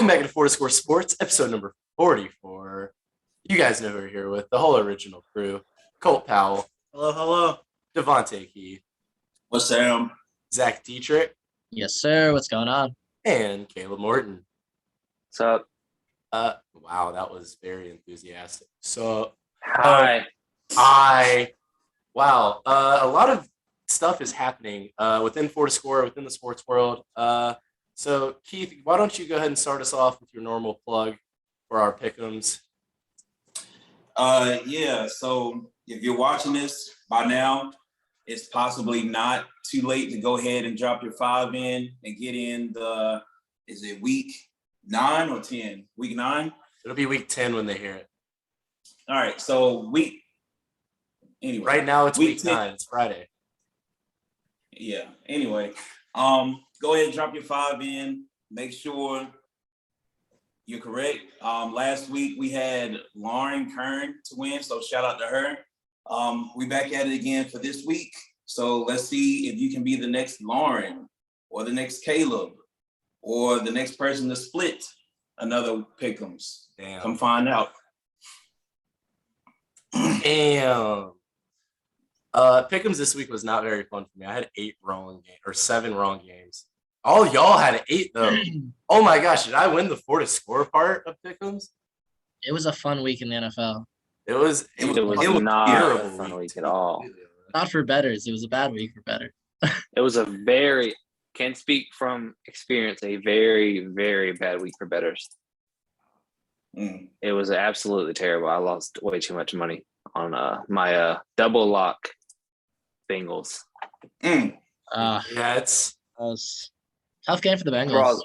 Welcome back to Four to Score Sports, episode number 44. You guys know who we're here with, the whole original crew. Colt Powell. Hello, hello. Devontae Key. What's Sam? Zach Dietrich. Yes, sir. What's going on? And Caleb Morton. What's up? Wow, that was very enthusiastic. So, Hi. Wow, a lot of stuff is happening within Four to Score, within the sports world. So, Keith, why don't you go ahead and start us off with your normal plug for our PICKEMS? Yeah, so if you're watching this by now, it's possibly not too late to go ahead and drop your 5 in and get in is it week 9 or 10? Week 9? It'll be week 10 when they hear it. All right, so anyway. Right now it's week 10. 9, it's Friday. Yeah, anyway, go ahead and drop your 5 in. Make sure you're correct. Last week we had Lauren Kern to win, so shout out to her. We back at it again for this week. So let's see if you can be the next Lauren or the next Caleb or the next person to split another PICKEMS. Damn. Come find out. Damn. PICKEMS this week was not very fun for me. I had 7 wrong games. All y'all had 8 though. Oh my gosh, did I win the 4 to score part of PICKEMS? It was a fun week in the NFL. It was not terrible a fun week at all. Not for bettors. It was a bad week for bettors. It was can speak from experience, a very, very bad week for bettors. It was absolutely terrible. I lost way too much money on my double lock Bengals. Yeah, that was a tough game for the Bengals.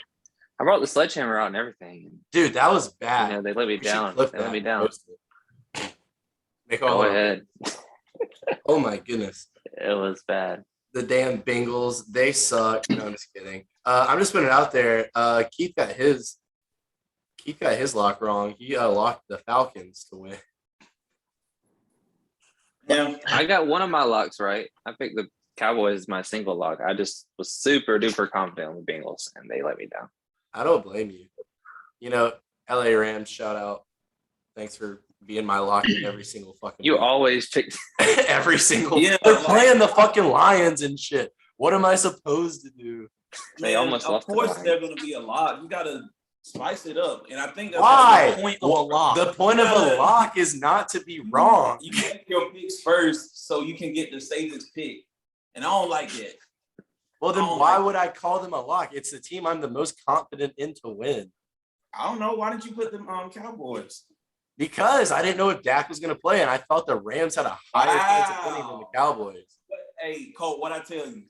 I brought the sledgehammer out and everything. dude, that was bad. You know, they let me down. They let me down. Go ahead. Oh my goodness. It was bad. The damn Bengals, they suck. No, I'm just kidding. I'm just putting it out there. Keith got his lock wrong. He locked the Falcons to win. Yeah, I got one of my locks right. I picked the Cowboys as my single lock. I just was super duper confident on the Bengals, and they let me down. I don't blame you. You know, LA Rams, shout out. Thanks for being my lock in every single fucking You week. always pick every single. Yeah, they're playing the fucking Lions and shit. What am I supposed to do? They man, almost of lost. course they're going to be a lot. You got to spice it up, and I think that's Why? the point of a lock. The point of a lock is not to be wrong. You make your picks first so you can get the safest pick, and I don't like that. Well, then Oh why my- would I call them a lock? It's the team I'm the most confident in to win. I don't know. Why didn't you put them Cowboys? Because I didn't know if Dak was going to play, and I thought the Rams had a higher chance of winning than the Cowboys. Hey, Cole, what I tell you?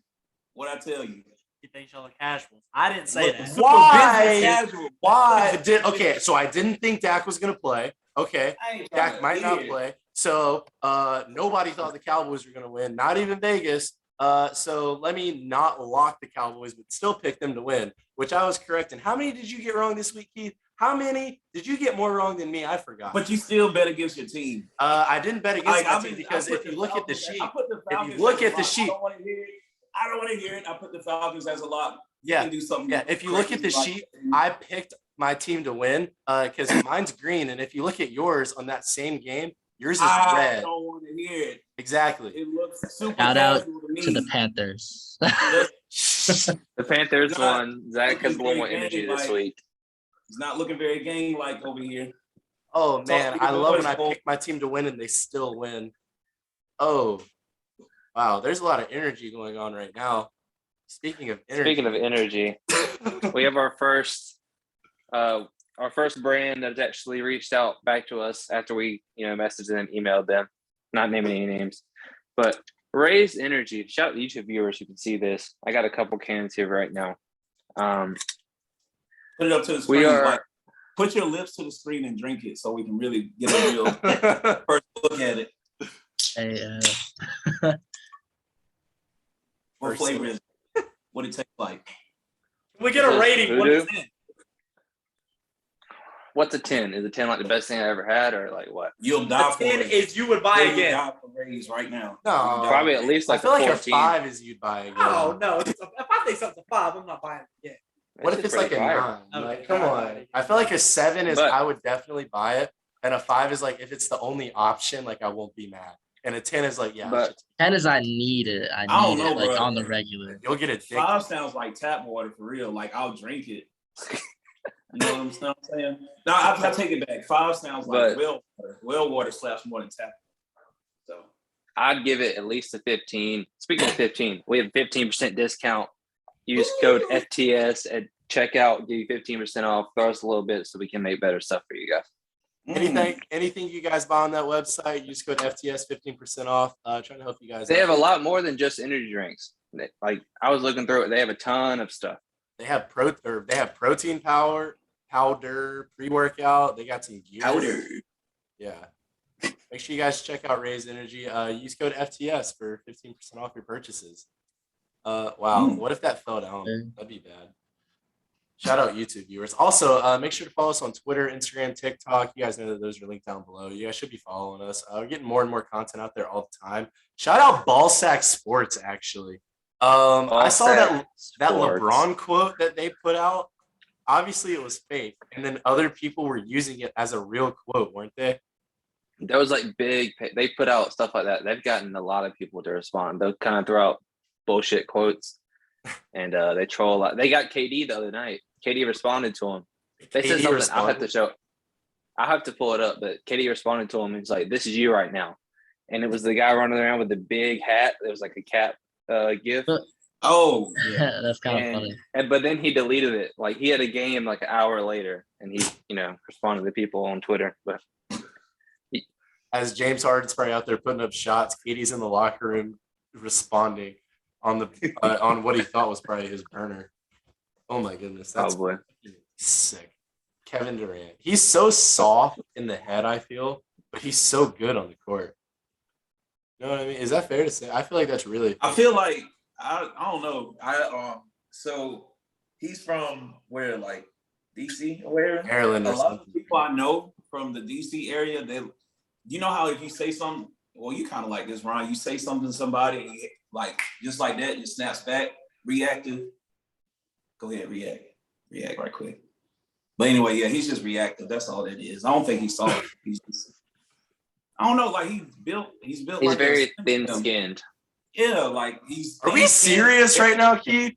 You think y'all are casuals? I didn't say that. Why? Casual. Why? Okay, so I didn't think Dak was going to play. Okay, I ain't trying Dak to might not hear. play. So nobody thought the Cowboys were going to win, not even Vegas. So let me not lock the Cowboys, but still pick them to win, which I was correct. And how many did you get wrong this week, Keith? How many did you get more wrong than me? I forgot. But you still bet against your team. I didn't bet against my I team because if you look at the sheet, Falcons look as at a the lock. sheet- I don't want to hear it. I put the Falcons as a lock. yeah, You can do something. yeah. If you look at the crazy sheet, like- I picked my team to win because mine's green, and if you look at yours on that same game, yours is I red. don't want to hear it. Exactly. It looks super Shout out casual to me. to the Panthers. The Panthers God, won. Zach has a little more energy this week. It's not looking very game-like over here. Oh man, to I your love when I boys, pick my team to win and they still win. Oh, wow. There's a lot of energy going on right now. Speaking of energy, We have our first brand that has actually reached out back to us after we, messaged them, emailed them, not naming any names, but Raised Energy. Shout out to YouTube viewers who can see this. I got a couple cans here right now. Put it up to the screen. Put your lips to the screen and drink it so we can really get a real first look at it. Hey, What flavor is it? What it tastes like? We get a rating. Voodoo? What's it? What's a 10? Is a 10 like the best thing I ever had, or like what? You'll die A for 10 it. is you would buy You'll again. die for Rays right now. No. You'll die. Probably at least I like feel a like 14. a 5 is you'd buy again. Oh no! If I think something's a 5, I'm not buying it again. What if it's like a 9? Okay, Like, come alright. on. I feel like a 7 is But- I would definitely buy it, and a 5 is like if it's the only option, like I won't be mad. And a 10 is like, yeah, But- 10 is I need it. I I don't need know, it like bro. on the regular. you'll get addicted. 5 sounds like tap water for real. Like I'll drink it. You know what I'm saying? No, I take it back. 5 sounds like But- well water. Well water slaps more than tap. So I'd give it at least a 15. Speaking of 15, we have 15% discount. Use code FTS at checkout, give you 15% off. Throw us a little bit so we can make better stuff for you guys. Anything you guys buy on that website, use code FTS 15% off. Trying to help you guys. They out. have a lot more than just energy drinks. Like I was looking through it, they have a ton of stuff. They have protein powder, pre-workout. They got some gear. powder. Yeah. Make sure you guys check out Raise Energy. Use code FTS for 15% off your purchases. Wow. What if that fell down? That'd be bad. Shout out YouTube viewers. Also, make sure to follow us on Twitter, Instagram, TikTok. You guys know that those are linked down below. You guys should be following us. We're getting more and more content out there all the time. Shout out Ballsack Sports, actually. I saw that LeBron quote that they put out. Obviously, it was fake, and then other people were using it as a real quote, weren't they? That was like big. They put out stuff like that. They've gotten a lot of people to respond. They'll kind of throw out bullshit quotes, and they troll a lot. They got KD the other night. KD responded to him. They said something. I'll have to show. I have to pull it up. But KD responded to him. He's like, "This is you right now," and it was the guy running around with the big hat. It was like a cap gift. Oh, Yeah. That's kind of funny. But then he deleted it. Like he had a game like an hour later, and he responded to people on Twitter. But As James Harden's probably out there putting up shots, Katie's in the locker room responding on the on what he thought was probably his burner. Oh my goodness, that's probably. sick. Kevin Durant. He's so soft in the head, I feel, but he's so good on the court. You know what I mean? Is that fair to say? I feel like that's really. I feel like I don't know. So he's from where, like DC or where? Maryland A or lot of something. people I know from the DC area, you know how if you say something, well, you kind of like this, Ron. You say something to somebody, like just like that, just snaps back, reactive. Go ahead, react right quick. But anyway, yeah, he's just reactive. That's all that is. I don't think he's soft. He's just, I don't know, like he's built. He's like very thin-skinned. Yeah, like he's. Are we serious right now, Keith?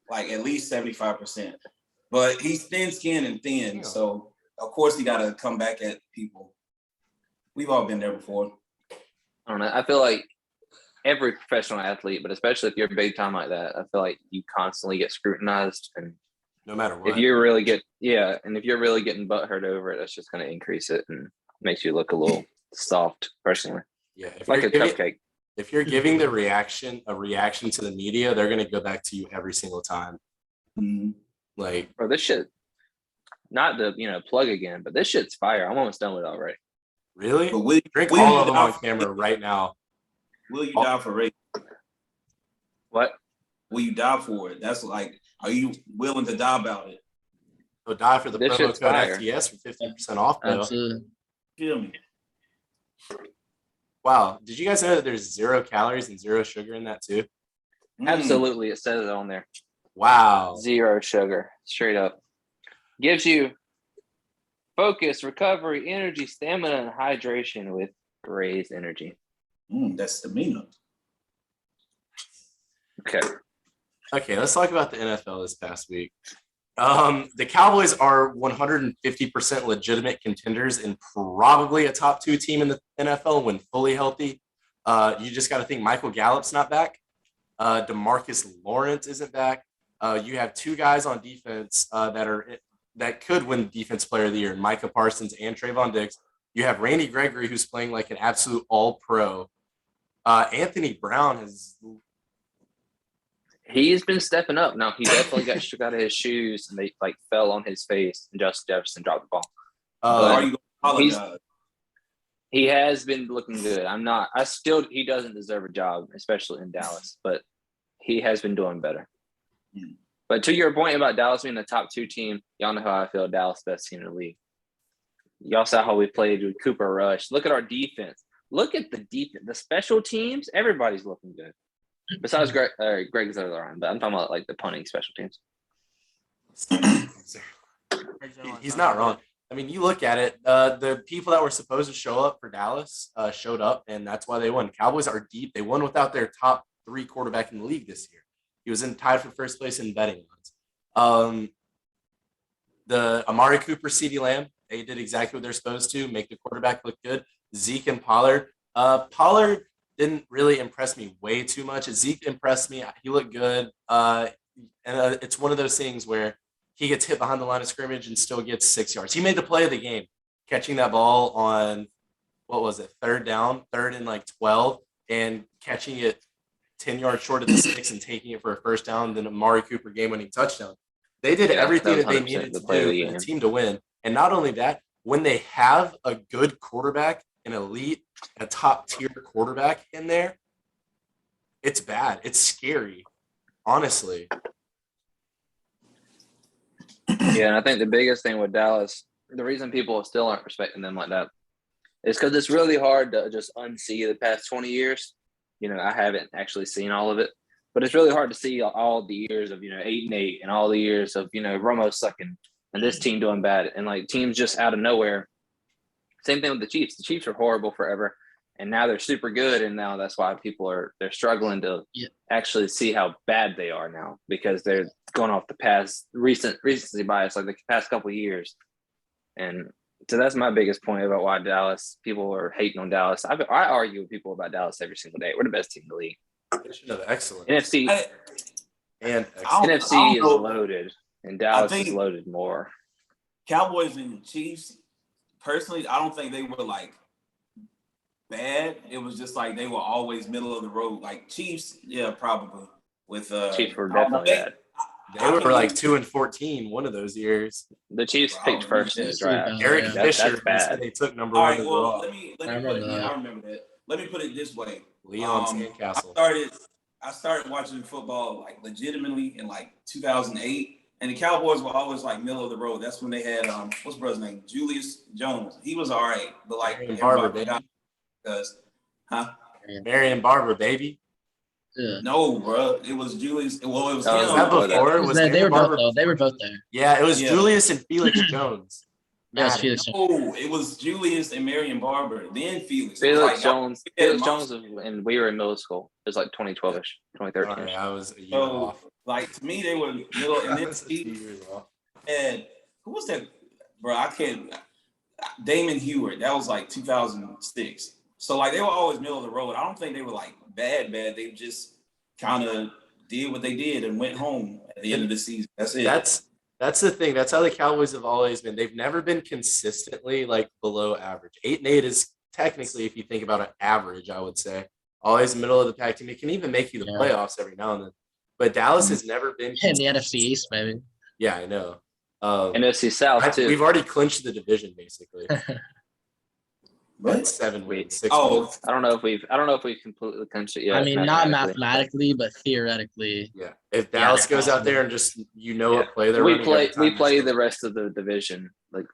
Like at least 75%. But he's thin-skinned and thin, Yeah. so of course he got to come back at people. We've all been there before. I don't know. I feel like every professional athlete, but especially if you're big time like that, I feel like you constantly get scrutinized, and No matter what. if you're really getting butthurt over it, that's just going to increase it and makes you look a little soft, personally, Yeah, if like you're a giving, cupcake. if you're giving a reaction to the media, they're gonna go back to you every single time. Mhm. Like, Bro, this shit, not to plug again, but this shit's fire. I'm almost done with it already. really? But will Drink will all you of them die on for- camera right now. Will you die for race? What? Will you die for it? That's like, are you willing to die about it? Go die for the This promo shit's code fire. FTS for 15% off, though. Absolutely. Feel me? Wow. Did you guys know that there's 0 calories and 0 sugar in that too? Absolutely, it says it on there. Wow. 0 sugar, straight up. Gives you focus, recovery, energy, stamina, and hydration with Raised Energy. That's stamina. Okay. Okay, let's talk about the NFL this past week. The Cowboys are 150% legitimate contenders and probably a top 2 team in the NFL when fully healthy. You just got to think Michael Gallup's not back. DeMarcus Lawrence isn't back. You have 2 guys on defense that could win Defense Player of the Year, Micah Parsons and Trayvon Diggs. You have Randy Gregory, who's playing like an absolute all-pro. Anthony Brown He's been stepping up. Now, he definitely got shook out of his shoes and they fell on his face, and Justin Jefferson dropped the ball. Are you going to apologize? He has been looking good. He doesn't deserve a job, especially in Dallas, but he has been doing better. But to your point about Dallas being the top 2 team, y'all know how I feel. Dallas best team in the league. Y'all saw how we played with Cooper Rush. Look at our defense. Look at the defense. The special teams, everybody's looking good. Besides Greg's other line, but I'm talking about like the punting special teams. He's not wrong. I mean, you look at it, the people that were supposed to show up for Dallas showed up, and that's why they won. Cowboys are deep. They won without their top 3 quarterback in the league this year. He was tied for first place in betting lines. The Amari Cooper, CeeDee Lamb, they did exactly what they're supposed to, make the quarterback look good. Zeke and Pollard. Pollard didn't really impress me way too much. Zeke impressed me. He looked good. And it's one of those things where he gets hit behind the line of scrimmage and still gets 6 yards. He made the play of the game, catching that ball on, what was it, third and like 12, and catching it 10 yards short of the 6 and taking it for a first down, then Amari Cooper game-winning touchdown. They did everything that they needed to do for the team to win. And not only that, when they have a good quarterback, an elite, a top-tier quarterback in there, it's bad. It's scary, honestly. Yeah, and I think the biggest thing with Dallas, the reason people still aren't respecting them like that is because it's really hard to just unsee the past 20 years. I haven't actually seen all of it, but it's really hard to see all the years of, 8-8 and all the years of, Romo sucking and this team doing bad and like teams just out of nowhere. Same thing with the Chiefs. The Chiefs were horrible forever, and now they're super good, and now that's why they're struggling to actually see how bad they are now because they're going off the past recency bias, like the past couple of years. And so that's my biggest point about why people are hating on Dallas. I argue with people about Dallas every single day. We're the best team in the league. Excellent. NFC is loaded, and Dallas is loaded more. Cowboys and Chiefs, personally, I don't think they were like bad. It was just like they were always middle of the road. Like Chiefs, yeah, probably. With Chiefs were definitely bad. They were like 2-14 one of those years. The Chiefs picked first in the draft. Eric Fisher, that's bad. they took number All one. right, well, let me I put remember that. I remember that. Let me put it this way. Leon Sandcastle. I started watching football like legitimately in like 2008, and the Cowboys were always like middle of the road. That's when they had what's brother's name? Julius Jones. He was all right, but like Marion Barber, baby. Marion Barber, baby. Yeah. No, bro. It was Julius. Well, it was him. Was that before? They were both there. Yeah, it was Julius and Felix Jones. Yes, Felix Jones. No, it was Julius and Marion Barber. Then Felix. Felix Jones. Felix Jones, and we were in middle school. It was like 2012ish, 2013. Right, I was a year off. Like to me, they were middle, and then and who was that, bro? I can't. Damon Heward. That was like 2006. So like they were always middle of the road. I don't think they were like bad. They just kind of did what they did and went home at the end of the season. That's it. That's the thing. That's how the Cowboys have always been. They've never been consistently like below average. 8-8 is technically, if you think about an average, I would say always middle of the pack team. It can even make you the playoffs every now and then. But Dallas has never been in the NFC East, maybe. Yeah, I know. NFC South too. We've already clinched the division basically. But 7 wins, 6 wins. I don't know if we've completely clinched it yet. I mean, not mathematically, but theoretically. Yeah. If Dallas goes out there and just what play they're running, we play the rest of the division. Like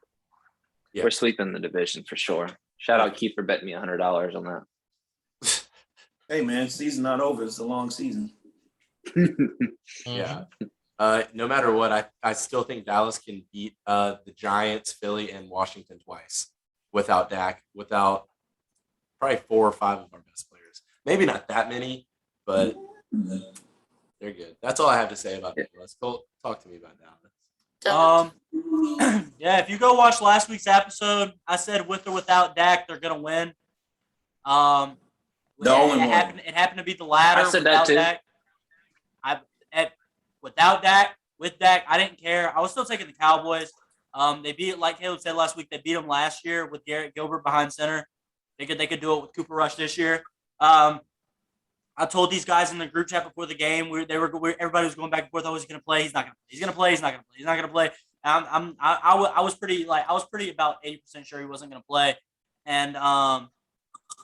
we're sweeping the division for sure. Shout out Keith for betting me $100 on that. Hey man, season not over. It's a long season. Yeah. No matter what, I still think Dallas can beat the Giants, Philly, and Washington twice. Without Dak, without probably 4 or 5 of our best players. Maybe not that many, but they're good. That's all I have to say about that. Let's go talk to me about Dallas. Yeah, if you go watch last week's episode, I said with or without Dak, they're gonna win. It happened to be the latter. I said that too. Without Dak, with Dak, I didn't care. I was still taking the Cowboys. They beat, like Caleb said last week, they beat them last year with Garrett Gilbert behind center. They could do it with Cooper Rush this year. I told these guys in the group chat before the game, everybody was going back and forth. Oh, is he going to play? He's not going to play. He's going to play. He's not going to play. He's not going to play. I was pretty about 80% sure he wasn't going to play. And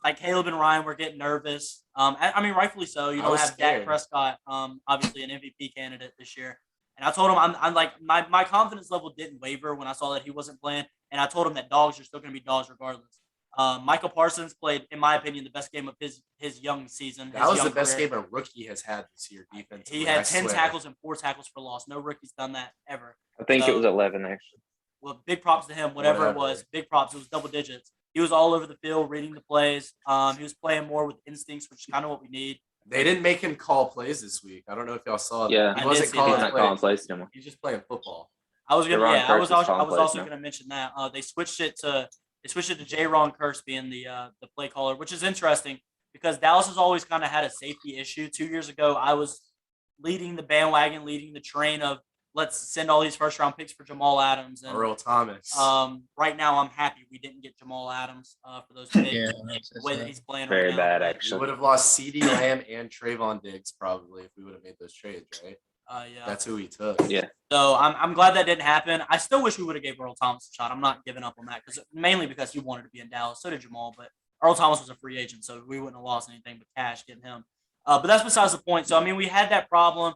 like Caleb and Ryan were getting nervous. I mean, rightfully so. You don't have Dak Prescott, obviously an MVP candidate this year. And I told him I'm like my confidence level didn't waver when I saw that he wasn't playing. And I told him that dogs are still going to be dogs regardless. Michael Parsons played, in my opinion, the best game of his young season. That was the young best career. game a rookie has had this year defensively. He had I 10 swear. tackles and 4 tackles for loss. No rookie's done that ever. I think it was 11 actually. Well, big props to him. Whatever it was, big props. It was double digits. He was all over the field, reading the plays. He was playing more with instincts, which is kind of what we need. They didn't make him call plays this week. I don't know if y'all saw that. Yeah, He wasn't he's not calling plays anymore. He's just playing football. I was also now. gonna mention that they switched it to J. Ron Curse being the play caller, which is interesting because Dallas has always kind of had a safety issue. 2 years ago, I was leading the bandwagon, leading the train of let's send all these first round picks for Jamal Adams and Earl Thomas. Right now, I'm happy we didn't get Jamal Adams for those picks. Yeah, The way that he's playing Very right now. bad, We actually. would have lost CeeDee Lamb and Trayvon Diggs probably if we would have made those trades, right? Yeah. That's who he took. Yeah. So I'm glad that didn't happen. I still wish we would have gave Earl Thomas a shot. I'm not giving up on that mainly because he wanted to be in Dallas. So did Jamal, but Earl Thomas was a free agent, so we wouldn't have lost anything but cash getting him. But that's besides the point. So I mean, we had that problem.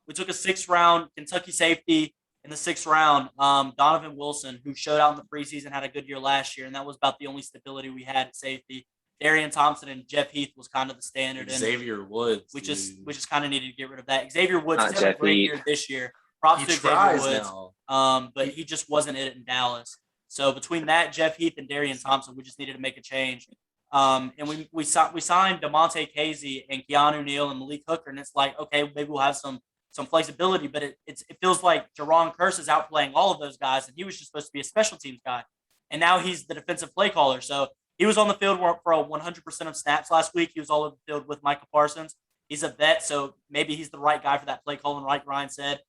We took a 6th round Kentucky safety in the 6th round, Donovan Wilson, who showed out in the preseason, had a good year last year, and that was about the only stability we had at safety. Darian Thompson and Jeff Heath was kind of the standard. Xavier Woods. We just kind of needed to get rid of that. Xavier Woods Not has had a Jeff great Heath. year this year. Props He to Xavier tries Woods. now. But he just wasn't it in Dallas. So between that, Jeff Heath and Darian Thompson, we just needed to make a change. And we signed DeMonte Casey and Keanu Neal and Malik Hooker, and it's like, okay, maybe we'll have some flexibility, but it feels like Jaron Curse is outplaying all of those guys, and he was just supposed to be a special teams guy, and now he's the defensive play caller. So he was on the field for 100% of snaps last week. He was all over the field with Michael Parsons. He's a vet, so maybe he's the right guy for that play calling, like Ryan said.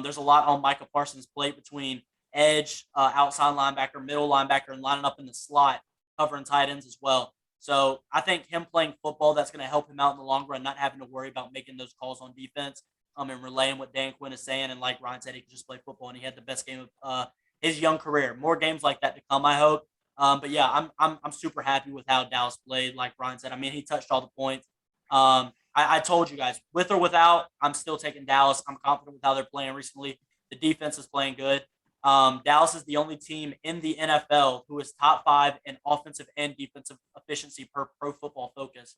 There's a lot on Michael Parsons' plate between edge, outside linebacker, middle linebacker, and lining up in the slot, covering tight ends as well. So I think him playing football, that's going to help him out in the long run, not having to worry about making those calls on defense. And relaying what Dan Quinn is saying. And like Ryan said, he could just play football, and he had the best game of his young career. More games like that to come, I hope. But yeah, I'm super happy with how Dallas played. Like Ryan said, I mean, he touched all the points. I told you guys, with or without, I'm still taking Dallas. I'm confident with how they're playing recently. The defense is playing good. Dallas is the only team in the NFL who is top 5 in offensive and defensive efficiency per Pro Football Focus.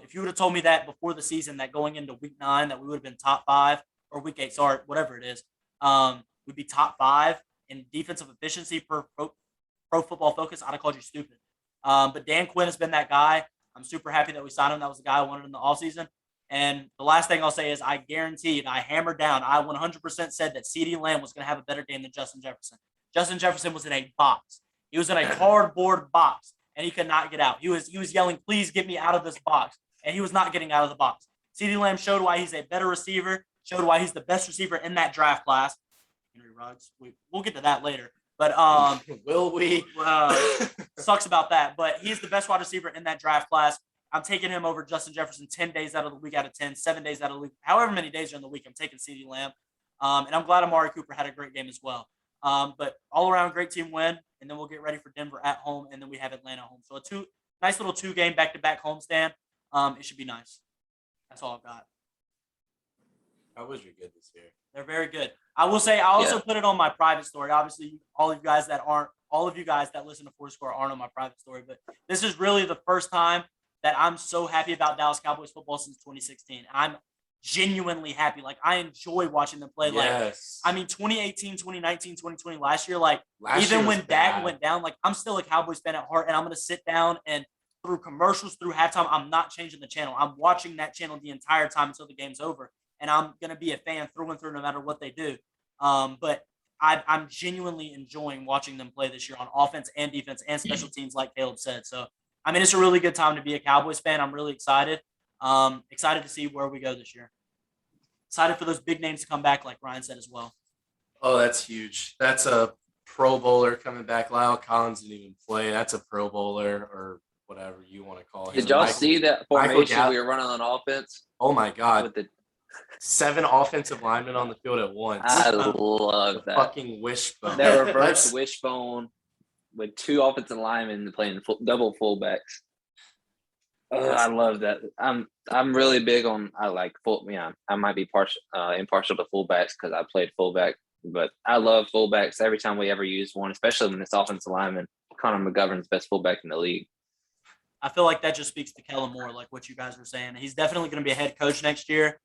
If you would have told me that before the season, that going into week 9, that we would have been top 5 or week 8, sorry, whatever it is, we'd be top 5 in defensive efficiency per Pro Football Focus, I'd have called you stupid. But Dan Quinn has been that guy. I'm super happy that we signed him. That was the guy I wanted in the offseason. And the last thing I'll say is I hammered down, I 100% said that CeeDee Lamb was going to have a better game than Justin Jefferson. Justin Jefferson was in a box. He was in a cardboard box, and he could not get out. He was yelling, please get me out of this box, and he was not getting out of the box. CeeDee Lamb showed why he's a better receiver, showed why he's the best receiver in that draft class. Henry Ruggs, we'll get to that later. But will we? Sucks about that. But he's the best wide receiver in that draft class. I'm taking him over Justin Jefferson 10 days out of the week out of 10, 7 days out of the week, however many days are in the week. I'm taking CeeDee Lamb. And I'm glad Amari Cooper had a great game as well. But all around, great team win. And then we'll get ready for Denver at home. And then we have Atlanta at home. So a nice little 2-game back-to-back homestand. It should be nice. That's all I've got. How was your good this year? They're very good. I will say, I also put it on my private story. Obviously, all of you guys that listen to Fourscore aren't on my private story, but this is really the first time that I'm so happy about Dallas Cowboys football since 2016. I'm genuinely happy. Like, I enjoy watching them play. Yes. Like, I mean, 2018, 2019, 2020, last year, like, Last even year when was Dak bad. went down, like, I'm still a Cowboys fan at heart, and I'm going to sit down and through commercials, through halftime, I'm not changing the channel. I'm watching that channel the entire time until the game's over. And I'm going to be a fan through and through no matter what they do. But I'm genuinely enjoying watching them play this year on offense and defense and special teams, like Caleb said. So, I mean, it's a really good time to be a Cowboys fan. I'm really excited. Excited to see where we go this year. Excited for those big names to come back, like Ryan said as well. Oh, that's huge. That's a Pro Bowler coming back. Lyle Collins didn't even play. That's a Pro Bowler or whatever you want to call it. Did y'all see that formation we were running on offense? Oh, my God. With the 7 offensive linemen on the field at once. I love that. Fucking wishbone. That reverse wishbone with 2 offensive linemen playing double fullbacks. Oh, I love that. I'm really big on. I like full. Yeah, I might be impartial to fullbacks because I played fullback, but I love fullbacks every time we ever use one, especially when it's offensive lineman. Connor McGovern's best fullback in the league. I feel like that just speaks to Kellen Moore, like what you guys were saying. He's definitely going to be a head coach next year.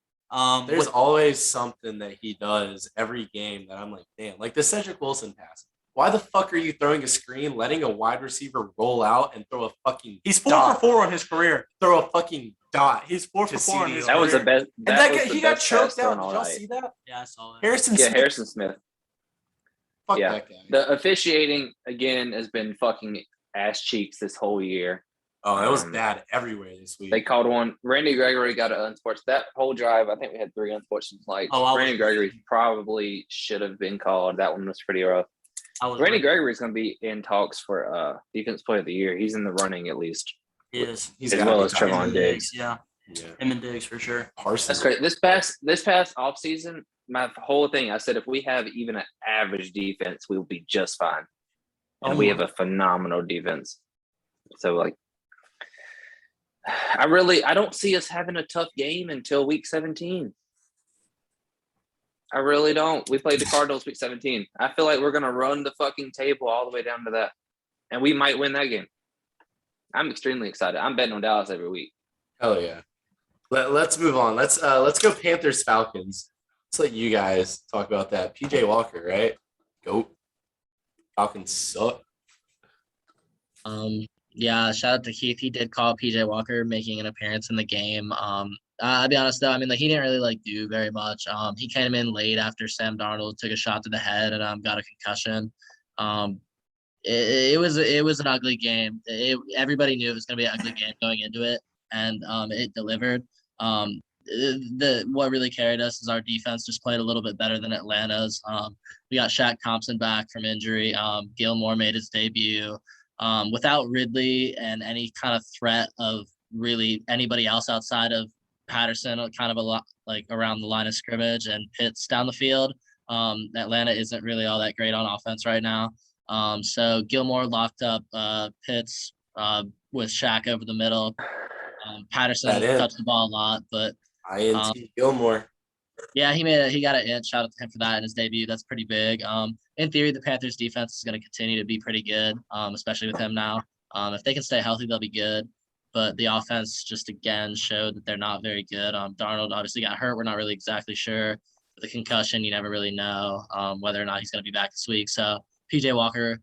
There's always something that he does every game that I'm like, damn, like the Cedric Wilson pass. Why the fuck are you throwing a screen, letting a wide receiver roll out and throw a fucking He's 4 dot? for 4 on his career. Throw a fucking dot. He's 4 for To 4 on CD his That was the career. best. And That that was guy, the he got best choked pass thrown out. Did all y'all night. see that? Yeah, I saw it. Harrison Yeah, Smith. Harrison Smith. Fuck Yeah. that guy. The officiating again has been fucking ass cheeks this whole year. Oh, it was bad everywhere this week. They called one. Randy Gregory got an unsportsmanlike. That whole drive, I think we had 3 unsportsmanlike. Randy Gregory probably should have been called. That one was pretty rough. Randy Gregory is going to be in talks for defense player of the year. He's in the running at least. He is. He's as gotta well be as top Trevon 10. Diggs. Yeah. Him and Diggs for sure. Parsons. That's great. This past offseason, my whole thing, I said if we have even an average defense, we will be just fine. And we have a phenomenal defense. So like I don't see us having a tough game until week 17. I really don't. We played the Cardinals week 17. I feel like we're going to run the fucking table all the way down to that. And we might win that game. I'm extremely excited. I'm betting on Dallas every week. Oh yeah. Let's move on. Let's go Panthers Falcons. Let's let you guys talk about that. PJ Walker, right? Goat. Falcons suck. Yeah, shout out to Keith. He did call PJ Walker making an appearance in the game. I'll be honest though, I mean, like he didn't really like do very much. He came in late after Sam Darnold took a shot to the head and got a concussion. It was an ugly game. Everybody knew it was going to be an ugly game going into it, and it delivered. What really carried us is our defense just played a little bit better than Atlanta's. We got Shaq Thompson back from injury. Gilmore made his debut. Without Ridley and any kind of threat of really anybody else outside of Patterson, kind of a lot like around the line of scrimmage and Pitts down the field. Atlanta isn't really all that great on offense right now. So Gilmore locked up Pitts with Shaq over the middle. Patterson touched the ball a lot, but INT Gilmore. Yeah, he got an inch. Shout out to him for that in his debut. That's pretty big. In theory, the Panthers defense is going to continue to be pretty good, especially with him now. If they can stay healthy, they'll be good. But the offense just again showed that they're not very good. Darnold obviously got hurt. We're not really exactly sure. With the concussion, you never really know whether or not he's going to be back this week. So PJ Walker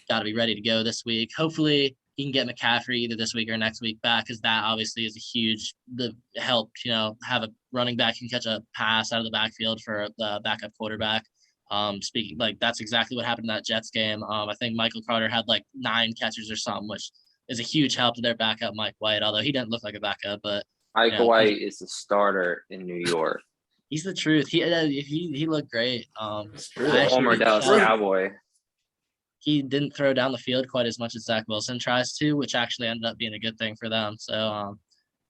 got to be ready to go this week. Hopefully he can get McCaffrey either this week or next week back, because that obviously is a huge help. Have a running back who can catch a pass out of the backfield for the backup quarterback. Speaking like that's exactly what happened in that Jets game. I think Michael Carter had like 9 catches or something, which is a huge help to their backup Mike White. Although he didn't look like a backup, but Michael White is the starter in New York. He's the truth. He looked great. Former Dallas Cowboy. He didn't throw down the field quite as much as Zach Wilson tries to, which actually ended up being a good thing for them. So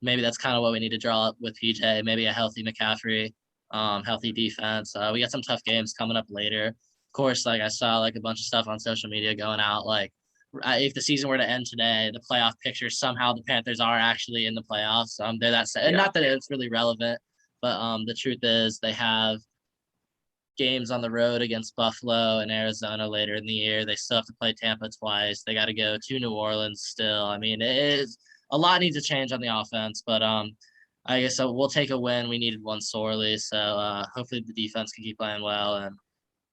maybe that's kind of what we need to draw up with PJ. Maybe a healthy McCaffrey, healthy defense. We got some tough games coming up later. Of course, like I saw like a bunch of stuff on social media going out. Like if the season were to end today, the playoff picture, somehow the Panthers are actually in the playoffs. They're that set. And not that it's really relevant, but the truth is they have games on the road against Buffalo and Arizona later in the year. They still have to play Tampa twice. They got to go to New Orleans still. I mean, it is a lot needs to change on the offense, but I guess we'll take a win. We needed one sorely, so hopefully the defense can keep playing well. And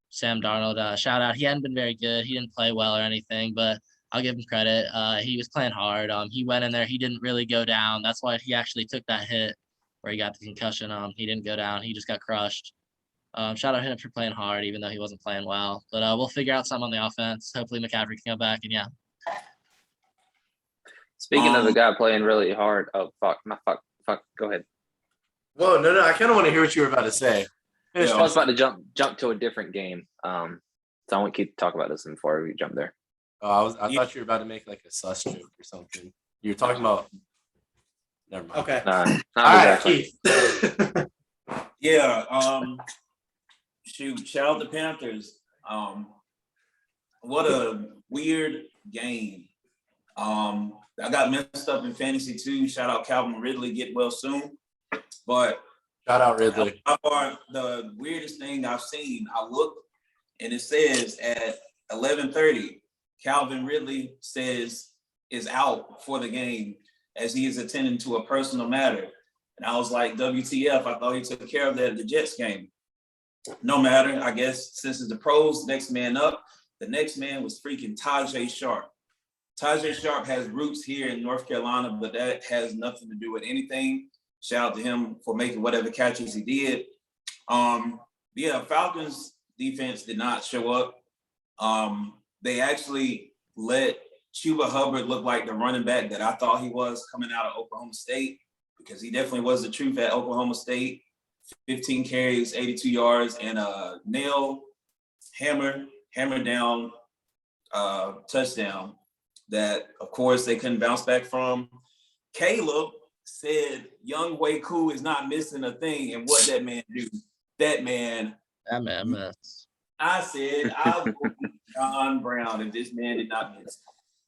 Sam Darnold, shout out. He hadn't been very good. He didn't play well or anything, but I'll give him credit. He was playing hard. He went in there. He didn't really go down. That's why he actually took that hit where he got the concussion. He didn't go down. He just got crushed. Shout out him for playing hard, even though he wasn't playing well. But we'll figure out something on the offense. Hopefully McCaffrey can come back, and yeah. Speaking of the guy playing really hard, fuck. Go ahead. Whoa, no, I kind of want to hear what you were about to say. I was about to jump to a different game. So I won't keep talking about this before we jump there. Oh, I thought you were about to make like a sus joke or something. You were talking about. Never mind. Okay. All Exactly. right, Keith. Yeah. Shout out the Panthers. What a weird game. I got messed up in fantasy too. Shout out Calvin Ridley. Get well soon. But Shout out Ridley. The weirdest thing I've seen, I looked and it says at 11:30, Calvin Ridley says is out for the game as he is attending to a personal matter. And I was like, WTF, I thought he took care of that at the Jets game. No matter, I guess since it's the pros, next man up, the next man was freaking Tajay Sharp. Tajay Sharp has roots here in North Carolina, but that has nothing to do with anything. Shout out to him for making whatever catches he did. Falcons defense did not show up. They actually let Chuba Hubbard look like the running back that I thought he was coming out of Oklahoma State, because he definitely was the truth at Oklahoma State. 15 carries, 82 yards, and a hammer down touchdown that, of course, they couldn't bounce back from. Caleb said young Way Cool is not missing a thing, and what that man do? That man miss. I said I would go John Brown if this man did not miss.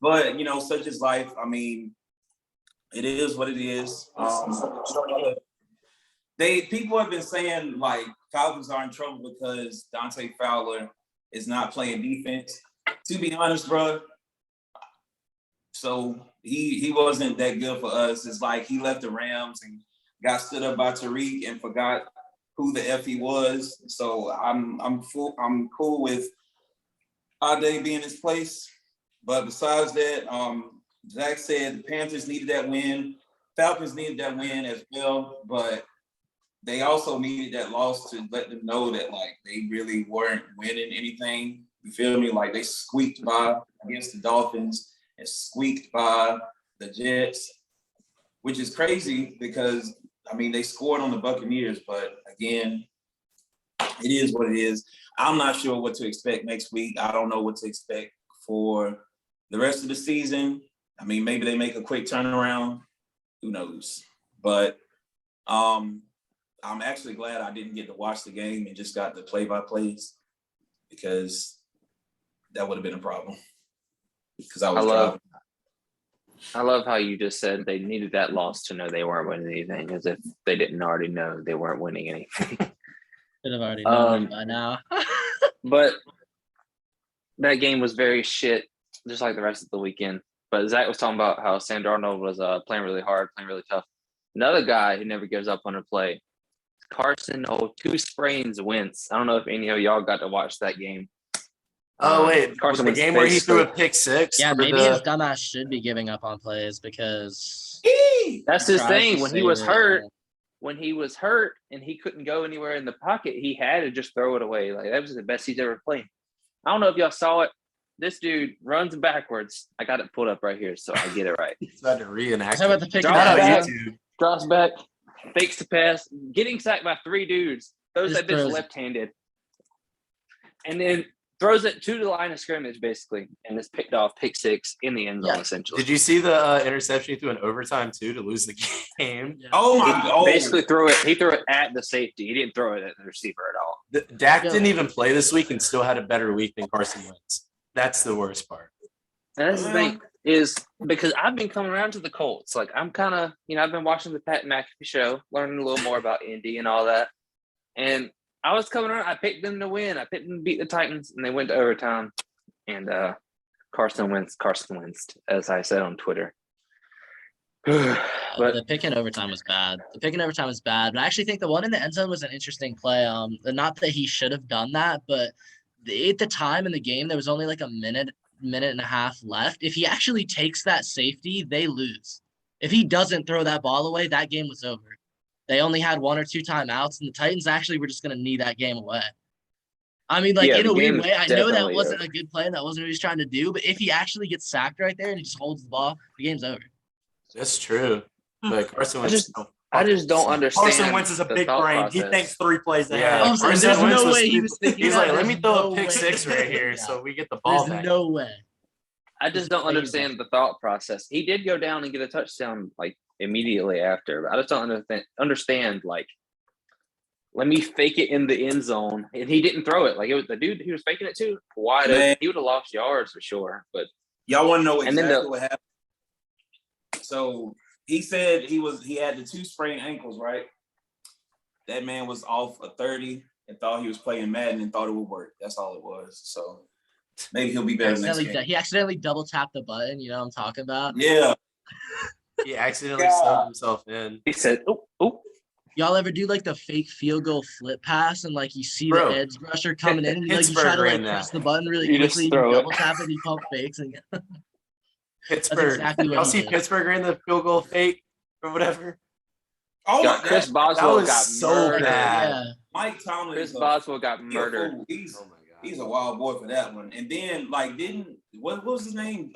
But, such is life. I mean, it is what it is. People have been saying, like, Falcons are in trouble because Dante Fowler is not playing defense. To be honest, bro, so he wasn't that good for us. It's like he left the Rams and got stood up by Tariq and forgot who the F he was. So I'm cool with Ade being in his place. But besides that, Zach said the Panthers needed that win. Falcons needed that win as well, but they also needed that loss to let them know that, like, they really weren't winning anything. You feel me? Like, they squeaked by against the Dolphins and squeaked by the Jets, which is crazy because, I mean, they scored on the Buccaneers, but again, it is what it is. I'm not sure what to expect next week. I don't know what to expect for the rest of the season. I mean, maybe they make a quick turnaround. Who knows? But I'm actually glad I didn't get to watch the game and just got the play-by-plays, because that would have been a problem. Because I driving. I love how you just said they needed that loss to know they weren't winning anything, as if they didn't already know they weren't winning anything. Should have already known by now. But that game was very shit, just like the rest of the weekend. But Zach was talking about how Sam Darnold was playing really hard, playing really tough. Another guy who never gives up on a play, Carson, 2 sprains Wentz. I don't know if any of y'all got to watch that game. Oh, wait. Carson the game where he threw a pick six? Yeah, maybe his dumbass should be giving up on plays because that's his thing. When he was hurt and he couldn't go anywhere in the pocket, he had to just throw it away. Like, that was the best he's ever played. I don't know if y'all saw it. This dude runs backwards. I got it pulled up right here, so I get it right. He's about to reenact. How about the pick Drops back, fakes the pass, getting sacked by 3 dudes. Throws that bitch left-handed. And then throws it to the line of scrimmage, basically, and it's picked off, pick 6 in the end zone, essentially. Did you see the interception he threw in overtime, too, to lose the game? Yeah. Oh, my God. Basically he threw it at the safety. He didn't throw it at the receiver at all. Dak didn't even play this week and still had a better week than Carson Wentz. That's the worst part. And that's the thing, is because I've been coming around to the Colts. Like, I'm kind of, I've been watching the Pat McAfee show, learning a little more about Indy and all that. And I was coming around. I picked them to win. I picked them to beat the Titans, and they went to overtime. And Carson Wentz, as I said on Twitter. But the pick in overtime was bad. But I actually think the one in the end zone was an interesting play. Not that he should have done that, but at the time in the game, there was only like a minute and a half left. If he actually takes that safety, they lose. If he doesn't throw that ball away, that game was over. They only had 1 or 2 timeouts, and the Titans actually were just going to knee that game away. I mean, like, in a weird way, I know that wasn't a good play, and that wasn't what he was trying to do, but if he actually gets sacked right there and he just holds the ball, the game's over. That's true. But Carson Wentz. I just don't understand. Carson Wentz is a big brain. He thinks 3 plays ahead. Yeah, there's no way he was thinking. He's like, let me throw a pick 6 right here so we get the ball back. There's no way. I just don't understand the thought process. He did go down and get a touchdown like immediately after, but I just don't understand. Like, let me fake it in the end zone, and he didn't throw it. Like, it was the dude he was faking it to wide open. He would have lost yards for sure. But y'all want to know exactly what happened? So he said he had the 2 sprained ankles, right? That man was off a 30 and thought he was playing Madden and thought it would work. That's all it was. So Maybe he'll be better next game. He accidentally double tapped the button. You know what I'm talking about? Yeah. He accidentally subbed himself in. He said, "Oh, Y'all ever do like the fake field goal flip pass and like you see Bro. the edge rusher coming in and you, like, you Pittsburgh try to like ran that. press the button really You just quickly, you throw it. double tap it, you pump fakes and Pittsburgh. exactly what Y'all he see did. Pittsburgh ran the field goal fake or whatever? Oh, got Chris That Boswell was got so murdered. bad. Yeah. Mike Tomlin Chris is a Boswell got he a murdered. fool. He's Oh my god. he's a wild boy for that one. And then like what was his name?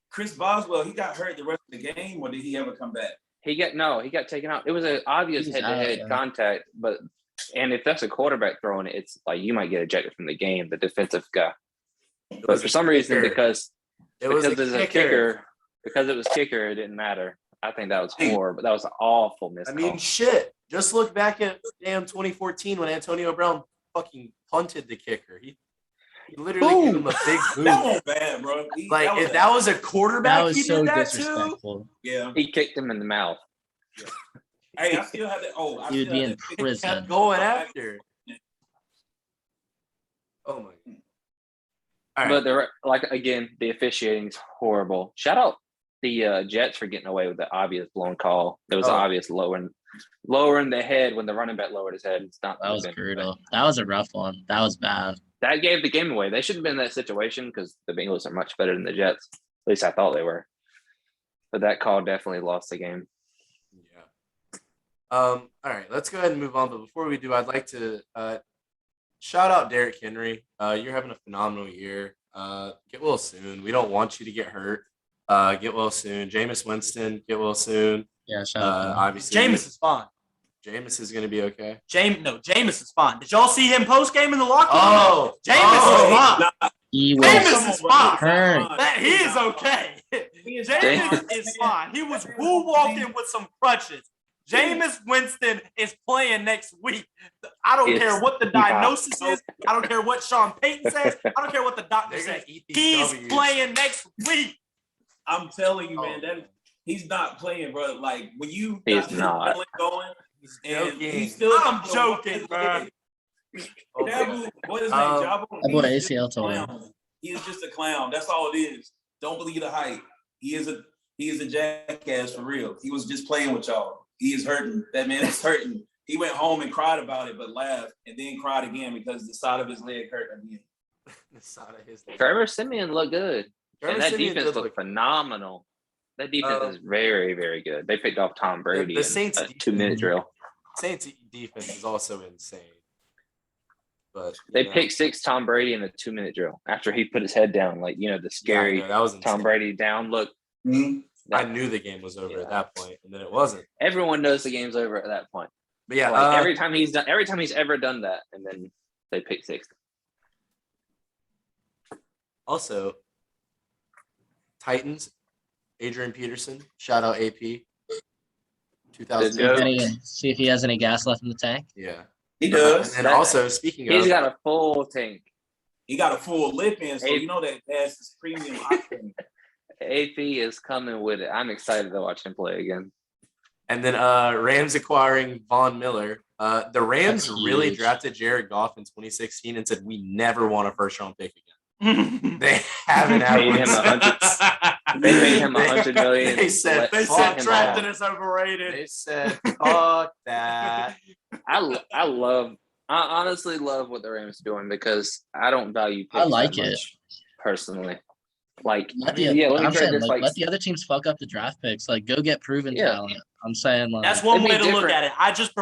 Chris Boswell, he got hurt the rest of the game, or did he ever come back? He got taken out. It was an obvious He was head-to-head out, yeah. contact, and if that's a quarterback throwing it, it's like you might get ejected from the game, the defensive guy. But for some reason, because it was a kicker, it didn't matter. I think that was horrible. That was an awful miss. I mean, shit. Just look back at damn 2014 when Antonio Brown fucking punted the kicker. He literally gave him a big boot. That wasn't bad, bro. Like if that was a quarterback, That was he so did that too. disrespectful. Yeah. he kicked him in the mouth. Hey, I still have that. Oh, I He would still be have in that. prison. Kept going after. Oh my god. All right. But the officiating is horrible. Shout out the Jets for getting away with the obvious blown call. There was an obvious lowering the head when the running back lowered his head. It's not That was brutal. That was a rough one. That was bad. That gave the game away. They shouldn't have been in that situation because the Bengals are much better than the Jets. At least I thought they were. But that call definitely lost the game. Yeah. All right, let's go ahead and move on. But before we do, I'd like to shout out Derrick Henry. You're having a phenomenal year. Get well soon. We don't want you to get hurt. Get well soon. Jameis Winston, get well soon. Yeah, shout out to him. Obviously, Jameis is fine. Jameis is going to be okay. Jameis is fine. Did y'all see him post game in the locker room? Oh, Jameis is fine. He Jameis was is fine. hurt. That he is okay. Jameis is fine. He was walking with some crutches. Jameis Winston is playing next week. I don't care what the diagnosis is. I don't care what Sean Payton says. I don't care what the doctor says. He's playing next week. I'm telling you, man, he's not playing, bro. Like when you He's got not. going, and joking. he's still. I'm joking, bro. What is his name? Jabo? That boy He's just ACL a torn. clown. He is just a clown. That's all it is. Don't believe the hype. He is a jackass for real. He was just playing with y'all. He is hurting. That man is hurting. He went home and cried about it, but laughed and then cried again because the side of his leg hurt again. The side of his leg. Trevor Siemian looked good. Trevor And that Siemian defense did looked look- phenomenal. That defense is very, very good. They picked off Tom Brady the Saints in a defense- 2-minute drill. Saints defense is also insane. But They picked six Tom Brady in a 2-minute drill after he put his head down, like the scary that was insane. Tom Brady down look. I knew the game was over at that point, and then it wasn't. Everyone knows the game's over at that point. But yeah, Like every time he's ever done that, and then they pick six. also Titans, Adrian Peterson, shout out AP. 2000. See if he has any gas left in the tank. Yeah, He does. and also speaking He's of, got a full tank. He got a full lip in, so you know that gas is premium octane. AP is coming with it. I'm excited to watch him play again. and then Rams acquiring Von Miller. The Rams That's really huge. drafted Jared Goff in 2016 and said we never want a first round pick again. They haven't had Paid one him since. They paid him $100 million. They said Let fuck him drafting walk. is overrated. They said fuck that. I honestly love what the Rams are doing because I don't value picks I like that it. much personally. Like, Let let the, me I'm trade saying, this. like, let the other teams fuck up the draft picks. Like, go get proven Yeah. talent. I'm saying, like, That's one It'd be way to look different. at it. I just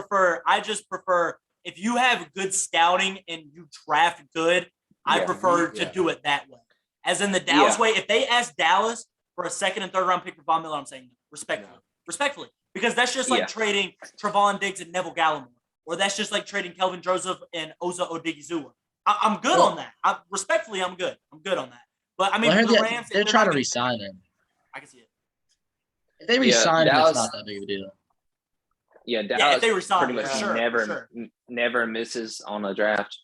prefer if you have good scouting and you draft good, I Yeah. prefer to Yeah. do it that way. As in the Dallas Yeah. way, if they ask Dallas for a second and third round pick for Von Miller, I'm saying no. Respectfully. Because that's just like Yeah. trading Trevon Diggs and Neville Gallimore. Or that's just like trading Kelvin Joseph and Oza Odigizua. I'm good on that. Respectfully, I'm good. I'm good on that. But I mean, well, I heard for the that Rams, they're if trying to not- re-sign him. I can see it. If they re-sign him, Dallas- it's not that big of a deal. Yeah, Yeah, Dallas if they resign, pretty much for sure, never for sure. never misses on a draft.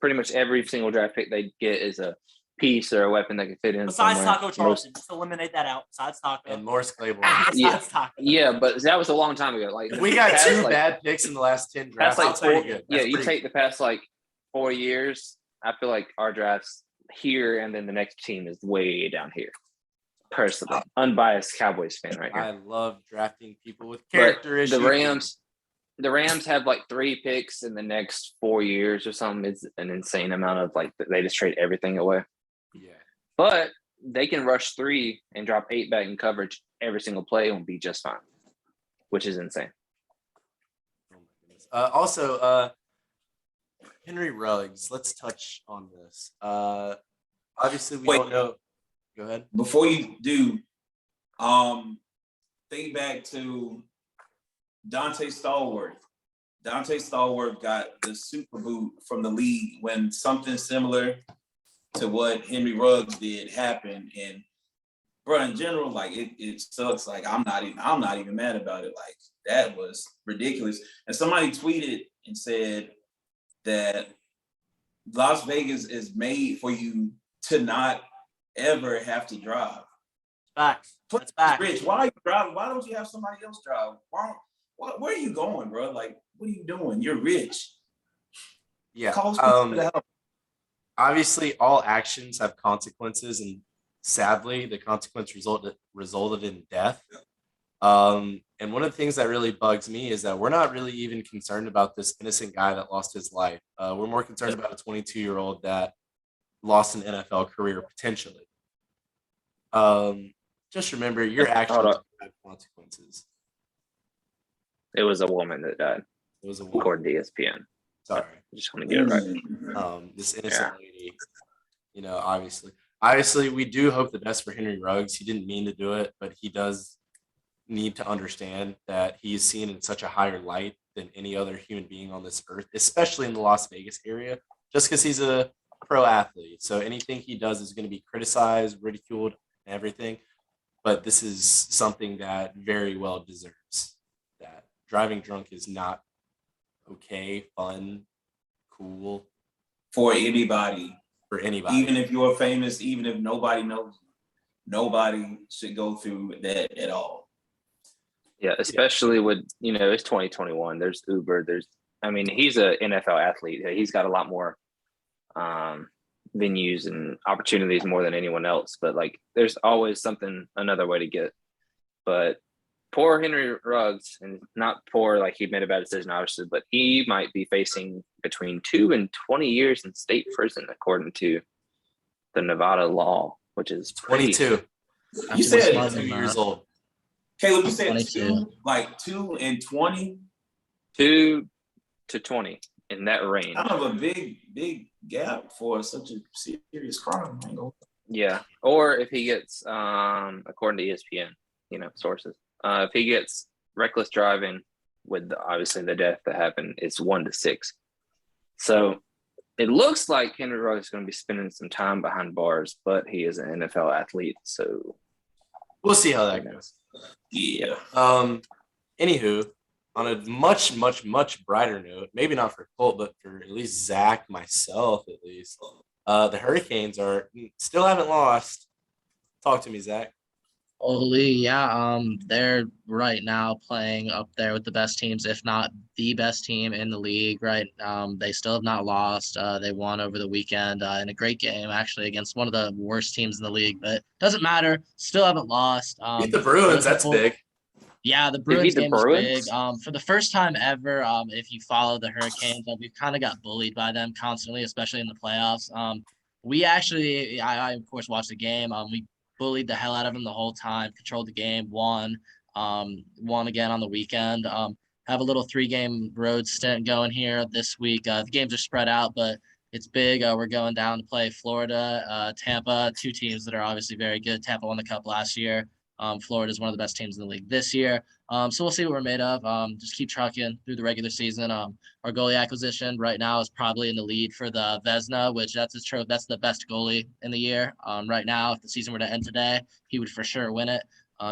Pretty much every single draft pick they get is a piece or a weapon that can fit in. Besides somewhere. Taco Charleston, just eliminate that out. Besides Taco. And Morris Claiborne. Yeah. Besides Taco. Yeah, but that was a long time ago. Like We got past, two like, bad picks in the last 10 drafts. past, like, That's pretty four- good. Yeah, That's you pretty take the past like 4 years. I feel like our draft's here, and then the next team is way down here. Personally, unbiased Cowboys fan right here. I love drafting people with But character issues. The Rams have like 3 picks in the next 4 years or something. It's an insane amount of like they just trade everything away. Yeah. But they can rush 3 and drop 8 back in coverage every single play and be just fine, which is insane. Oh my goodness. Also, Henry Ruggs. Let's touch on this. Obviously, we don't know. Go ahead. Before you do, think back to Dante Stallworth. Dante Stallworth got the super boot from the league when something similar to what Henry Ruggs did happened. And bro, in general, like it sucks. Like I'm not even mad about it. Like that was ridiculous. And somebody tweeted and said that Las Vegas is made for you to not ever have to drive. Facts. That's facts. Rich, why are you driving? Why don't you have somebody else drive? Where are you going, bro? Like, what are you doing? You're rich. Yeah. Call people to the help. Obviously, all actions have consequences, and sadly, the consequence resulted in death. And one of the things that really bugs me is that we're not really even concerned about this innocent guy that lost his life. We're more concerned about a 22-year-old that lost an NFL career potentially. Just remember, your actions have consequences. It was a woman that died. It was a woman. According to ESPN. Sorry. I just want to get it right. This innocent lady, obviously we do hope the best for Henry Ruggs. He didn't mean to do it, but he does need to understand that he is seen in such a higher light than any other human being on this earth, especially in the Las Vegas area, just because he's a pro athlete. So anything he does is going to be criticized, ridiculed, and everything. But this is something that very well deserves that. Driving drunk is not okay, fun, cool. For anybody. For anybody. Even if you're famous, even if nobody knows you, nobody should go through that at all. Yeah, especially with, it's 2021. There's Uber. He's an NFL athlete. He's got a lot more venues and opportunities more than anyone else. But, there's always another way to get. But poor Henry Ruggs, and not poor, he made a bad decision, obviously, but he might be facing between 2 and 20 years in state prison, according to the Nevada law, which is 22. You said 2 years old. Caleb, you said 22. 2 and 20? 2 to 20 in that range. Kind of a big gap for such a serious crime. Yeah, or if he gets, according to ESPN, sources, if he gets reckless driving with obviously the death that happened, it's 1 to 6. So it looks like Henry Ruggs is going to be spending some time behind bars, but he is an NFL athlete, so we'll see how that goes. Yeah. Anywho, on a much, much, much brighter note, maybe not for Colt, but for at least Zach, myself at least, the Hurricanes still haven't lost. Talk to me, Zach. Holy, yeah. They're right now playing up there with the best teams, if not the best team in the league, right? They still have not lost. They won over the weekend in a great game, actually, against one of the worst teams in the league. But doesn't matter. Still haven't lost. Beat the Bruins. That's big. Yeah, the Bruins game is big. Bruins? For the first time ever, if you follow the Hurricanes, we've kind of got bullied by them constantly, especially in the playoffs. We actually, I of course watched the game. We bullied the hell out of them the whole time, controlled the game, won again on the weekend. Have a little 3-game road stint going here this week. The games are spread out, but it's big. We're going down to play Florida, Tampa, 2 teams that are obviously very good. Tampa won the Cup last year. Florida is one of the best teams in the league this year. So we'll see what we're made of. Just keep trucking through the regular season. Our goalie acquisition right now is probably in the lead for the Vezina, which that's his trophy. That's the best goalie in the year. Right now, if the season were to end today, he would for sure win it.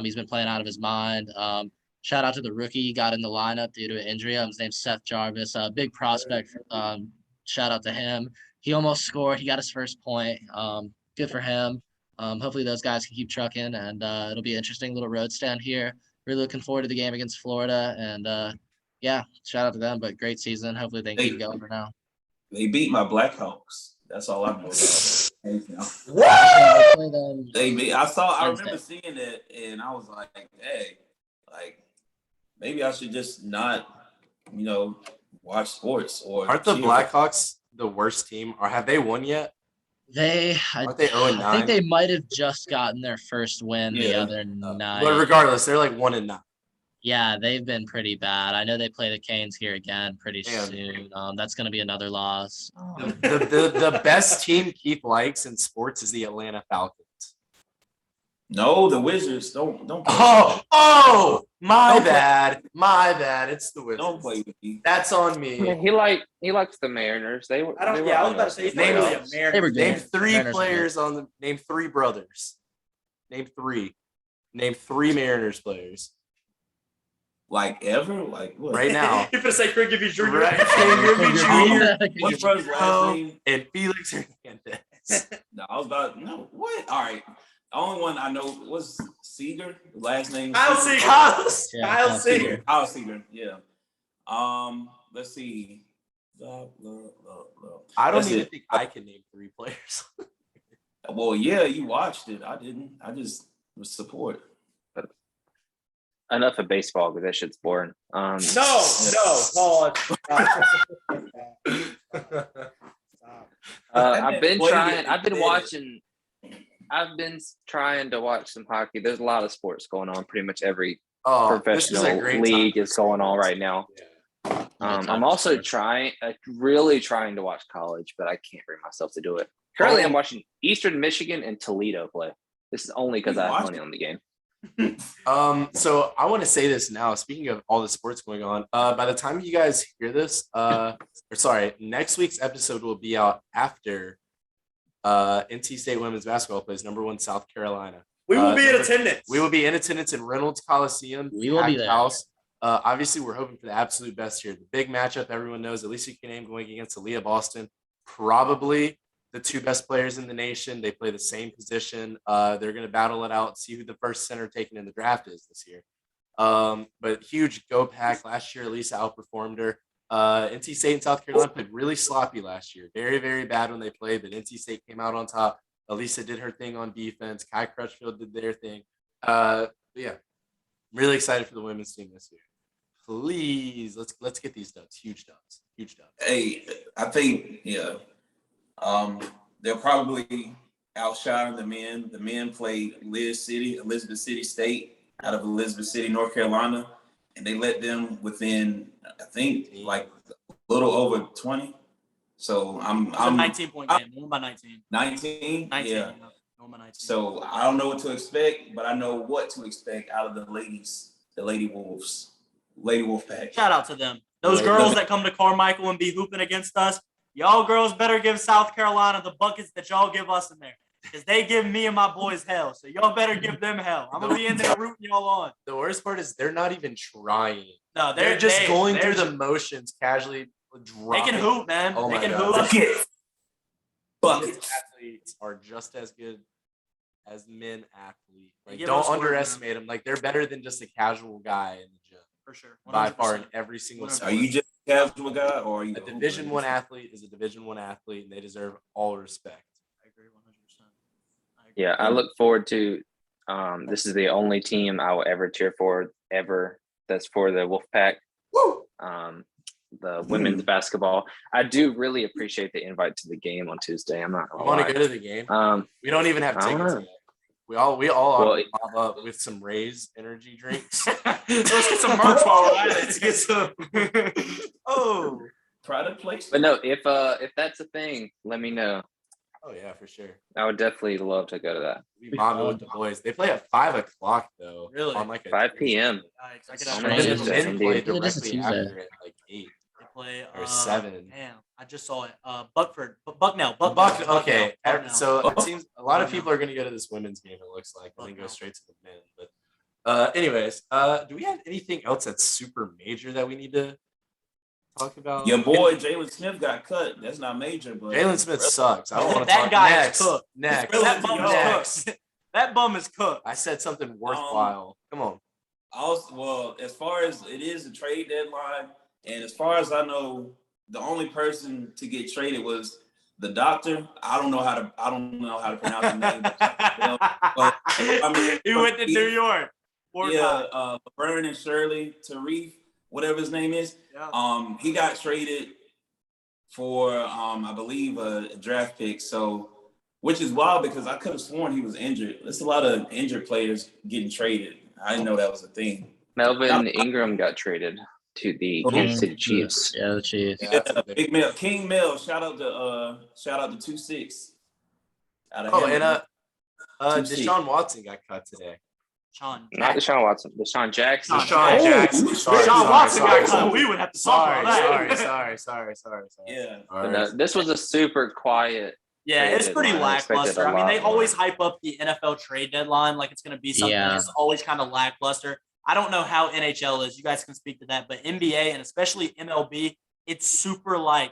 He's been playing out of his mind. Shout out to the rookie he got in the lineup due to an injury. His name's Seth Jarvis. Big prospect. Shout out to him. He almost scored. He got his first point. Good for him. Hopefully those guys can keep trucking, and it'll be an interesting little road stand here. Really looking forward to the game against Florida, and shout out to them. But great season. Hopefully they can keep going for now. They beat my Blackhawks. That's all I know about. What? Play them I Wednesday. remember seeing it, and I was like, hey, like maybe I should just not, watch sports or. Aren't the cheer for- Blackhawks the worst team? Or have they won yet? Aren't they 0-9? I think they might have just gotten their first win the Yeah. other night. But regardless, they're like 1-9. Yeah, they've been pretty bad. I know they play the Canes here again pretty Damn. soon. That's going to be another loss. The best team Keith likes in sports is the Atlanta Falcons. No, the Wizards don't. My Don't play- bad. It's the Wizards. Don't play with me. That's on me. Yeah, he likes the Mariners. They were. I don't. they were Yeah, I was on about to us say in he's the not really a playoffs. Mariners. They were good. Name three Mariners were players on the. Name three brothers. Name three. Name three Mariners players Like ever? Like what? right now. You're gonna say Craig Gibby Jr. Right, Griffey Jr. What's brother's last name? and Felix Hernandez. No, I was about what? All right. The only one I know was Seager. Last name. Kyle Seager. Seager. Yeah, Kyle Kyle Seager. Kyle Seager. Yeah. Let's see. I don't That's even it. think I can name three players. Well, yeah, you watched it. I didn't. I just was support. Enough of baseball because that shit's boring. No, Paul. I've been Well, trying. yeah, I've been yeah. watching. I've been trying to watch some hockey. There's a lot of sports going on. Pretty much every This is a professional great league time is going on right now. Yeah. I'm also really trying to watch college, but I can't bring myself to do it. Currently, I'm watching Eastern Michigan and Toledo play. This is only because I have money on the game. So I want to say this now. Speaking of all the sports going on, by the time you guys hear this, next week's episode will be out after NC State women's basketball plays #1 South Carolina. We will be in attendance. We will be in attendance in Reynolds Coliseum. We will be packed there. House. Obviously, we're hoping for the absolute best here. The big matchup, everyone knows. Alicia Kinane going against Aaliyah Boston. Probably the two best players in the nation. They play the same position. They're going to battle it out, see who the first center taken in the draft is this year. But huge go pack. Last year, Elisa outperformed her. NC State and South Carolina played really sloppy last year. Very, very bad when they played, but NC State came out on top. Elisa did her thing on defense. Kai Crutchfield did their thing. Yeah, I'm really excited for the women's team this year. Please, let's get these dubs. Huge dubs. Hey, I think they'll probably outshine the men. The men played Elizabeth City State out of Elizabeth City, North Carolina, and they let them within, I think, like a little over 20. So I'm It's a 19-point game. They won by 19. 19. 19. Yeah. They won by 19. So I don't know what to expect, but I know what to expect out of the ladies, the Lady Wolves, Lady Wolf Pack. Shout out to them. Those girls that come to Carmichael and be hooping against us, y'all girls better give South Carolina the buckets that y'all give us in there. Because they give me and my boys hell. So y'all better give them hell. I'm going to be in there rooting y'all on. The worst part is they're not even trying. No, They're just going through just- the motions, casually They dropping. can hoop, man. Oh they my can God. hoop. Buckets. Athletes are just as good as men athletes. Like, give don't us work, underestimate them. Like, they're better than just a casual guy in the gym For sure. by far in 100%. every single 100%. sport. Are you just a casual guy, or are you A Division I athlete is a Division I athlete, and they deserve all respect. I agree 100%. Yeah, I look forward to. This is the only team I will ever cheer for ever. That's for the Wolfpack. Woo! The women's basketball. I do really appreciate the invite to the game on Tuesday. I'm not You gonna want to lie. go to the game? Um, We don't even have I don't tickets know. yet. We all Well, pop up with some Rays energy drinks. Let's get some merch while we're at it. Let's get some. Oh. product placement? but no, if that's a thing, let me know. Oh yeah, for sure. I would definitely love to go to that. We mobbing with the boys. They play at 5:00 though. Really? On like a 5 p.m. Yikes, I could Oh, And have then the Tuesday. men play It is a directly Tuesday. after at like 8. They play Or 7. Damn, I just saw it. Bucknell. Okay, Bucknell. so it seems a lot of people are going to go to this women's game. It looks like, and then go straight to the men. But, anyways, do we have anything else that's super major that we need to talk about? Your boy Jalen Smith got cut. That's not major, but Jalen Smith sucks. I don't want to That talk. guy is Next, cooked. next, That bum is next. cooked. That bum is cooked. I said something worthwhile. Come on. Also, well, as far as it is a trade deadline, and as far as I know, the only person to get traded was the doctor. I don't know how to pronounce his name. But I mean, he went to New York. Laverne and Shirley Tarif, whatever his name is. Yeah. He got traded for I believe a draft pick. So, which is wild because I could have sworn he was injured. There's a lot of injured players getting traded. I didn't know that was a thing. Melvin Ingram got traded to the Kansas City Chiefs. Yeah, the Chiefs. Yeah, Big Mel, King Mel. Shout out to 2-6. Deshaun Watson got cut today. Not Deshaun Watson, Deshaun Jackson. Deshaun Jackson. Deshaun Watson got cut. We would have to talk about that. Sorry. Yeah. This was a super quiet. Yeah, it's pretty lackluster. I mean, they always hype up the NFL trade deadline like it's going to be something that's always kind of lackluster. I don't know how NHL is. You guys can speak to that. But NBA and especially MLB, it's super light,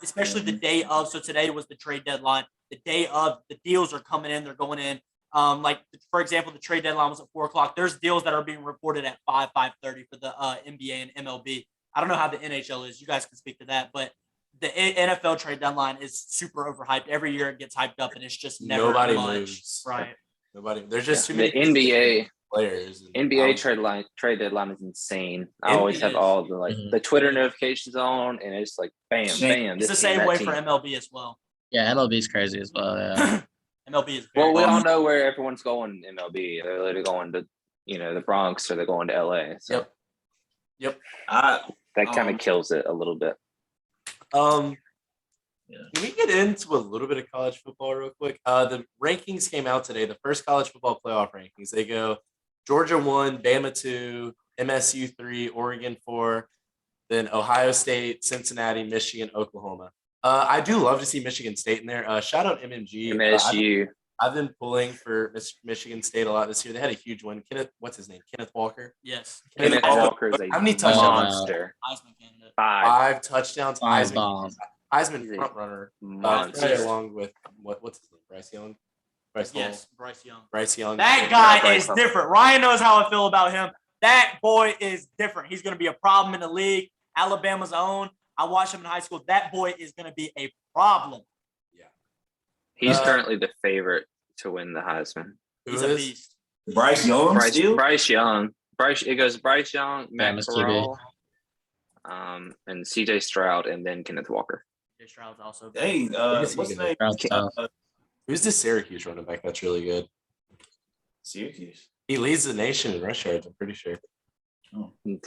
especially the day of. So today was the trade deadline. The day of, the deals are coming in. They're going in. Like, for example, the trade deadline was at 4 o'clock. There's deals that are being reported at 5:30 for the NBA and MLB. I don't know how the NHL is. You guys can speak to that. But the NFL trade deadline is super overhyped. Every year it gets hyped up, and it's just never Nobody much. Moves. Right. Nobody. There's just too many. The NBA players. NBA trade deadline is insane. I always have all the the Twitter notifications on, and it's like bam. It's the same way for MLB as well. Yeah, MLB is crazy as well. Yeah. MLB is. Well, we all know where everyone's going in MLB. They're literally going to, the Bronx, or they're going to LA. So. Yep. That kind of kills it a little bit. Can we get into a little bit of college football real quick? The rankings came out today. The first college football playoff rankings. They go Georgia 1, Bama 2, MSU 3, Oregon 4, then Ohio State, Cincinnati, Michigan, Oklahoma. I do love to see Michigan State in there. Shout out MMG. MSU. I've been pulling for Michigan State a lot this year. They had a huge win. What's his name? Kenneth Walker. Yes. Kenneth Walker is how many touchdowns? Monster. Heisman candidate. 5 touchdowns. Heisman front runner. Along with what's his name? Bryce Young. Bryce Young. That guy is different. Ryan knows how I feel about him. That boy is different. He's going to be a problem in the league. Alabama's own. I watched him in high school. That boy is going to be a problem. Yeah. He's currently the favorite to win the Heisman. He's a beast. Bryce Young. Bryce Young. It goes Bryce Young, Matt Corral, and CJ Stroud, and then Kenneth Walker. CJ Stroud's also. Hey, what's his name? Who's the Syracuse running back that's really good? Syracuse. He leads the nation in rush yards, I'm pretty sure.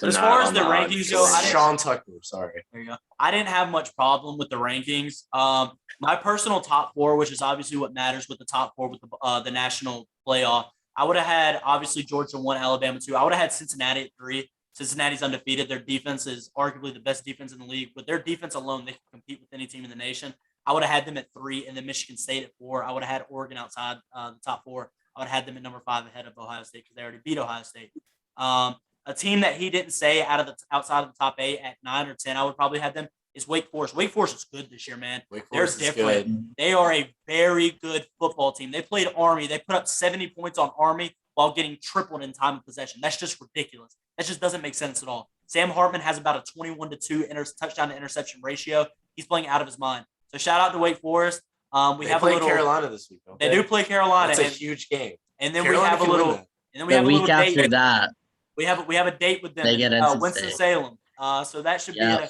As far as the rankings go, Sean Tucker. Sorry. There you go. I didn't have much problem with the rankings. My personal top 4, which is obviously what matters with the top 4 with the national playoff, I would have had obviously Georgia 1, Alabama 2. I would have had Cincinnati at 3. Cincinnati's undefeated. Their defense is arguably the best defense in the league. With their defense alone, they can compete with any team in the nation. I would have had them at 3, and then Michigan State at 4. I would have had Oregon outside the top 4. I would have had them at number 5 ahead of Ohio State because they already beat Ohio State. A team that he didn't say outside of the top 8 at 9 or 10, I would probably have them is Wake Forest. Wake Forest is good this year, man. They're different. Good. They are a very good football team. They played Army. They put up 70 points on Army while getting tripled in time of possession. That's just ridiculous. That just doesn't make sense at all. Sam Hartman has about a 21-2 touchdown to interception ratio. He's playing out of his mind. So shout out to Wake Forest. They play Carolina this week. They do play Carolina. It's a huge game. And then Carolina we have a little. And then we have a week after that. We have a date with them. They get Winston-Salem. So that should be a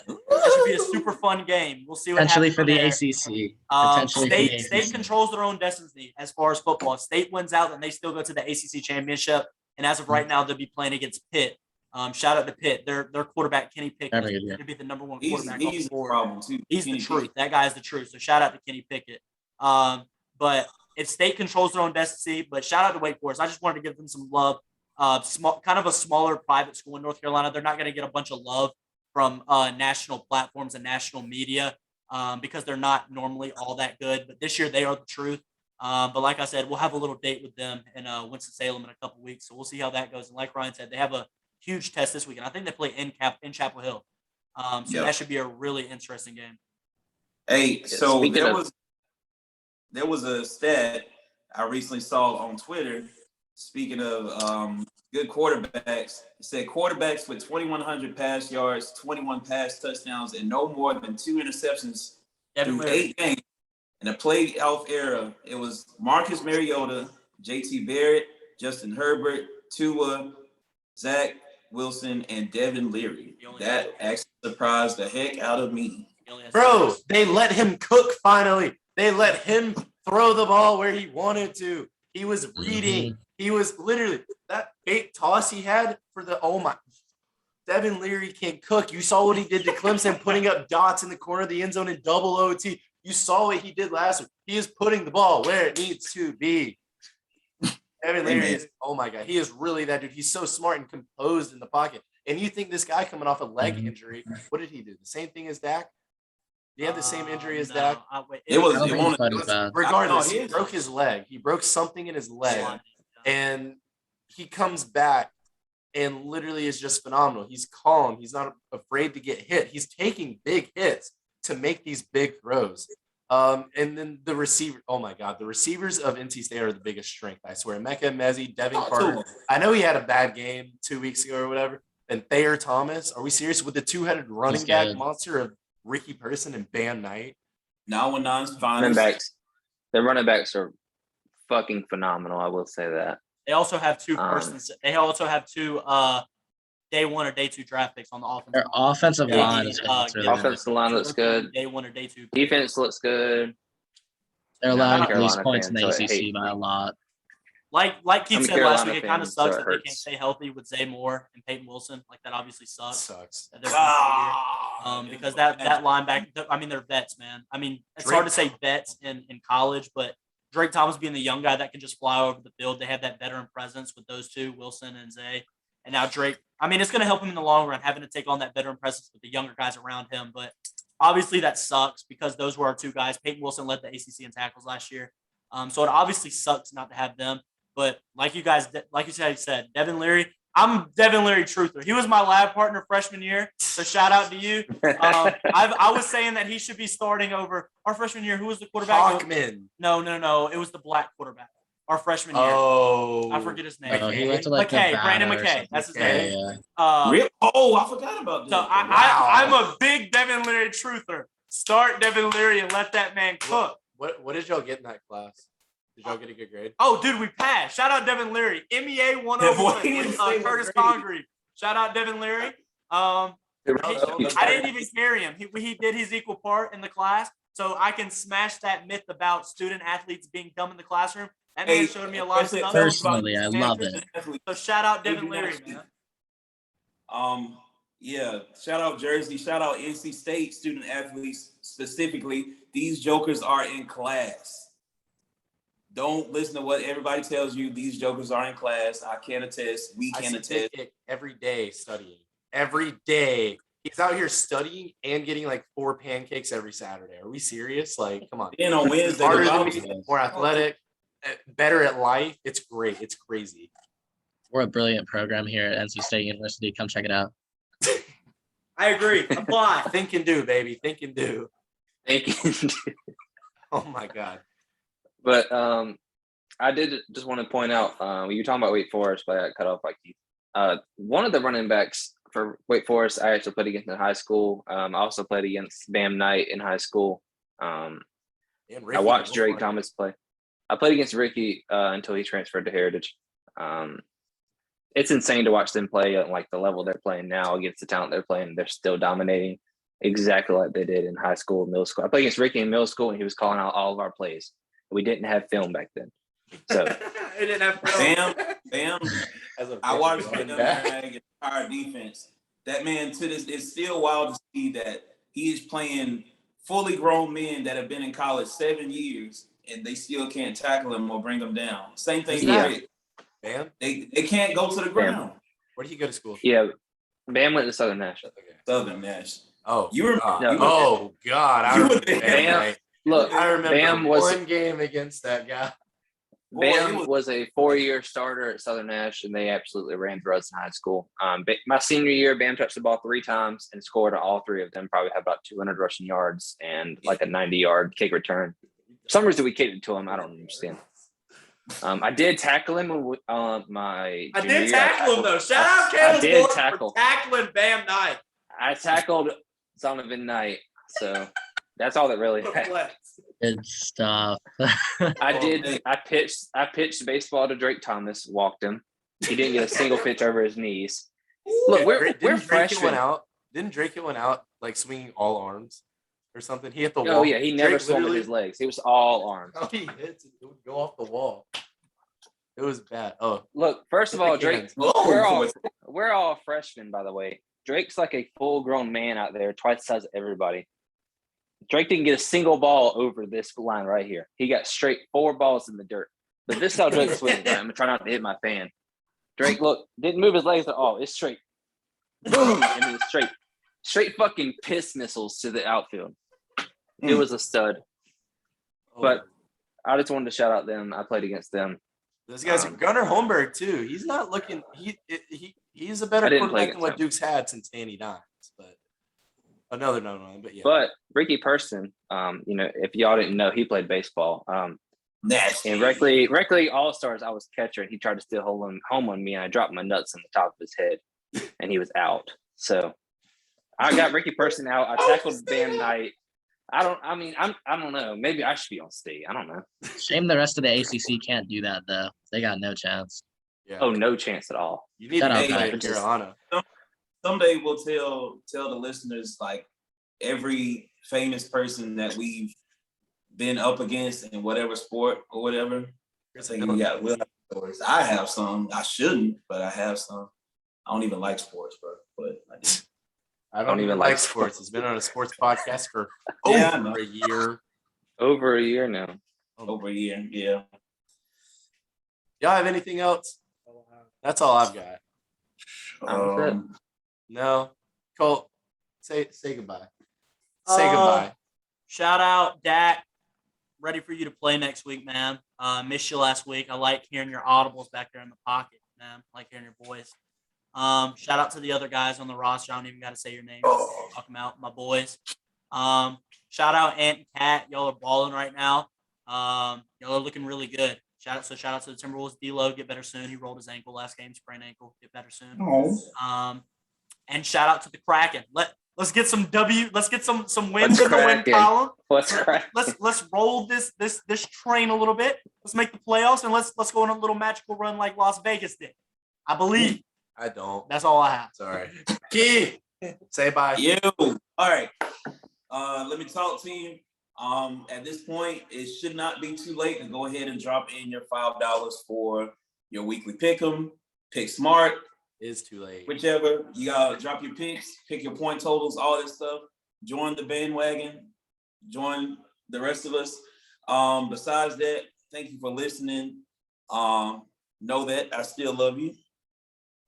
super fun game. We'll see what potentially happens for the ACC. State controls their own destiny as far as football. If State wins out, then they still go to the ACC championship. And as of right now, they'll be playing against Pitt. Shout out to Pitt. Their quarterback Kenny Pickett is going to be the number 1 quarterback on the board. He's the truth. That guy is the truth. So shout out to Kenny Pickett. But if State controls their own destiny, but shout out to Wake Forest. I just wanted to give them some love. Kind of a smaller private school in North Carolina. They're not going to get a bunch of love from national platforms and national media because they're not normally all that good. But this year they are the truth. But like I said, we'll have a little date with them in Winston-Salem in a couple weeks. So we'll see how that goes. And like Ryan said, they have a huge test this weekend. I think they play in Chapel Hill. That should be a really interesting game. Hey, so there was a stat I recently saw on Twitter. Speaking of good quarterbacks, it said quarterbacks with 2,100 pass yards, 21 pass touchdowns, and no more than 2 interceptions through 8 games In the playoff era, it was Marcus Mariota, JT Barrett, Justin Herbert, Tua, Zach Wilson, and Devin Leary. That actually surprised the heck out of me. Bro, they let him cook finally. They let him throw the ball where he wanted to. He was reading. He was literally that fake toss he had for the Devin Leary can cook. You saw what he did to Clemson, putting up dots in the corner of the end zone in double OT. You saw what he did last week. He is putting the ball where it needs to be. Devin Leary is, oh my God, he is really that dude. He's so smart and composed in the pocket. And you think this guy coming off a leg injury, what did he do? The same thing as Dak? Did he have the same injury as Dak? Regardless, he broke his leg. He broke something in his leg. And he comes back and literally is just phenomenal. He's calm. He's not afraid to get hit. He's taking big hits to make these big throws. And then the receiver, oh my God, the receivers of NC State are the biggest strength, I swear. Mecca Mezzi, Devin Carter. I know he had a bad game 2 weeks ago or whatever. And Thayer Thomas. Are we serious with the two-headed running back monster of Ricky Person and Bam Knight? Now and nine's fine. The running backs are fucking phenomenal. I will say that. They also have two persons. They also have two day 1 or day 2 draft picks on the offense. Their offensive line is really offensive line looks good. Day 1 or day 2. Defense looks good. They're allowing at least points in the ACC by a lot. Like Keith said last week, it kind of sucks that they can't stay healthy with Zay Moore and Peyton Wilson. Like that obviously sucks. Because that linebacker, I mean, they're vets, man. I mean, it's hard to say vets in college, but Drake Thomas being the young guy that can just fly over the field. They have that veteran presence with those two, Wilson and Zay. And now Drake, I mean, it's going to help him in the long run, having to take on that veteran presence with the younger guys around him. But obviously that sucks because those were our two guys. Peyton Wilson led the ACC in tackles last year. So it obviously sucks not to have them. But like you said, Devin Leary, I'm Devin Leary truther. He was my lab partner freshman year. So shout out to you. I was saying that he should be starting over our freshman year. Who was the quarterback? Hawkman. No. It was the black quarterback. Our freshman year. Oh. I forget his name. McKay. Brandon McKay. That's his name. Yeah. I forgot about that. So I'm a big Devin Leary truther. Start Devin Leary and let that man cook. What did y'all get in that class? Did y'all get a good grade? Oh, dude, we passed. Shout out Devin Leary. MEA 101 with Curtis Congreve. Shout out Devin Leary. I didn't even carry him. He did his equal part in the class, so I can smash that myth about student athletes being dumb in the classroom. That man showed me a lot of stuff. Personally, I love it. So shout out Devin Leary, man. Yeah, shout out Jersey, shout out NC State student athletes specifically. These jokers are in class. Don't listen to what everybody tells you. These jokers are in class. I can attest. We can attest. Every day studying. Every day. He's out here studying and getting like 4 pancakes every Saturday. Are we serious? Like, come on. Then on Wednesday, harder than me, more athletic, better at life. It's great. It's crazy. We're a brilliant program here at NC State University. Come check it out. I agree. Apply. Think and do, baby. Think and do. Think and do. Oh my God. But I did just want to point out, you were talking about Wake Forest, but I got cut off by Keith. One of the running backs for Wake Forest, I actually played against in high school. I also played against Bam Knight in high school. I watched Drake Thomas play. I played against Ricky until he transferred to Heritage. It's insane to watch them play at like the level they're playing now against the talent they're playing. They're still dominating exactly like they did in high school, middle school. I played against Ricky in middle school, and he was calling out all of our plays. We didn't have film back then. So we didn't have film. Bam. I watched him against our defense. That man it's still wild to see that he is playing fully grown men that have been in college 7 years and they still can't tackle him or bring him down. Same thing. Bam? They can't go to the ground. Where did he go to school? Yeah, Bam went to Southern Nash. Okay. Southern Nash. Oh, you were. God, I remember Bam. Look, I remember Bam was one game against that guy. Bam was a 4-year starter at Southern Nash, and they absolutely ran through us in high school. My senior year, Bam touched the ball 3 times and scored all 3 of them. Probably had about 200 rushing yards and like a 90-yard kick return. For some reason we catered to him. I don't understand. I did tackle him my. I did tackle him though. Shout out Caleb for tackling Bam Knight. I tackled Zonovan Knight, so that's all that really matters. Good stuff. I pitched baseball to Drake Thomas, walked him. He didn't get a single pitch over his knees. Look, we're Didn't Drake get one freshmen. out? Didn't Drake get one out like swinging all arms or something? He hit the wall. Oh yeah, he never Drake swung with literally- his legs. He was all arms. Oh, he hits it. It would go off the wall. It was bad. Oh, Look, first of hit the all, Drake, cans. we're all freshmen, by the way. Drake's like a full-grown man out there, twice the size of everybody. Drake didn't get a single ball over this line right here. He got straight 4 balls in the dirt. But this is how Drake swings. Right? I'm gonna try not to hit my fan. Drake, look, didn't move his legs at all. It's straight. Boom, and then straight fucking piss missiles to the outfield. It was a stud. Oh. But I just wanted to shout out them. I played against them. Those guys, Gunnar Holmberg too. He's not looking. He's a better I didn't play quarterback than what against him. Duke's had since Danny Dimes. But another no. But yeah, But Ricky Person, if y'all didn't know, he played baseball. Nasty. And Reckley All-Stars, I was catcher, and he tried to steal home on me, and I dropped my nuts on the top of his head, and he was out. So I got Ricky Person out. I tackled Dan Knight. I don't know. Maybe I should be on state. I don't know. Shame the rest of the ACC can't do that though. They got no chance. yeah. Oh, no chance at all. You need Shout to out make to it in Just- Carolina. Someday we'll tell the listeners like every famous person that we've been up against in whatever sport or whatever. So we'll have stories. I have some. I shouldn't, but I have some. I don't even like sports, bro. But I do. I don't even like sports. It's been on a sports podcast for Yeah, I over know. a year. Over a year now. Over a year, yeah. Y'all have anything else? That's all I've got. No, Colt, say goodbye. Say goodbye. Shout out, Dak. Ready for you to play next week, man. Missed you last week. I like hearing your audibles back there in the pocket, man. I like hearing your voice. Shout out to the other guys on the roster. I don't even got to say your names. Talk them out, my boys. Shout out Ant and Cat. Y'all are balling right now. Y'all are looking really good. Shout out to the Timberwolves. D-Lo, get better soon. He rolled his ankle last game, sprained ankle. Get better soon. And shout out to the Kraken. Let's get some Let's get some wins in the win column. What's crack? Let's roll this train a little bit. Let's make the playoffs and let's go on a little magical run like Las Vegas did. I believe. I don't. That's all I have. Sorry. Key, say bye. You. All right. Let me talk to you. At this point, it should not be too late to go ahead and drop in your $5 for your weekly pick'em. Pick smart. It's too late. Whichever. You gotta drop your picks, pick your point totals, all this stuff. Join the bandwagon. Join the rest of us. Besides that, thank you for listening. Know that I still love you.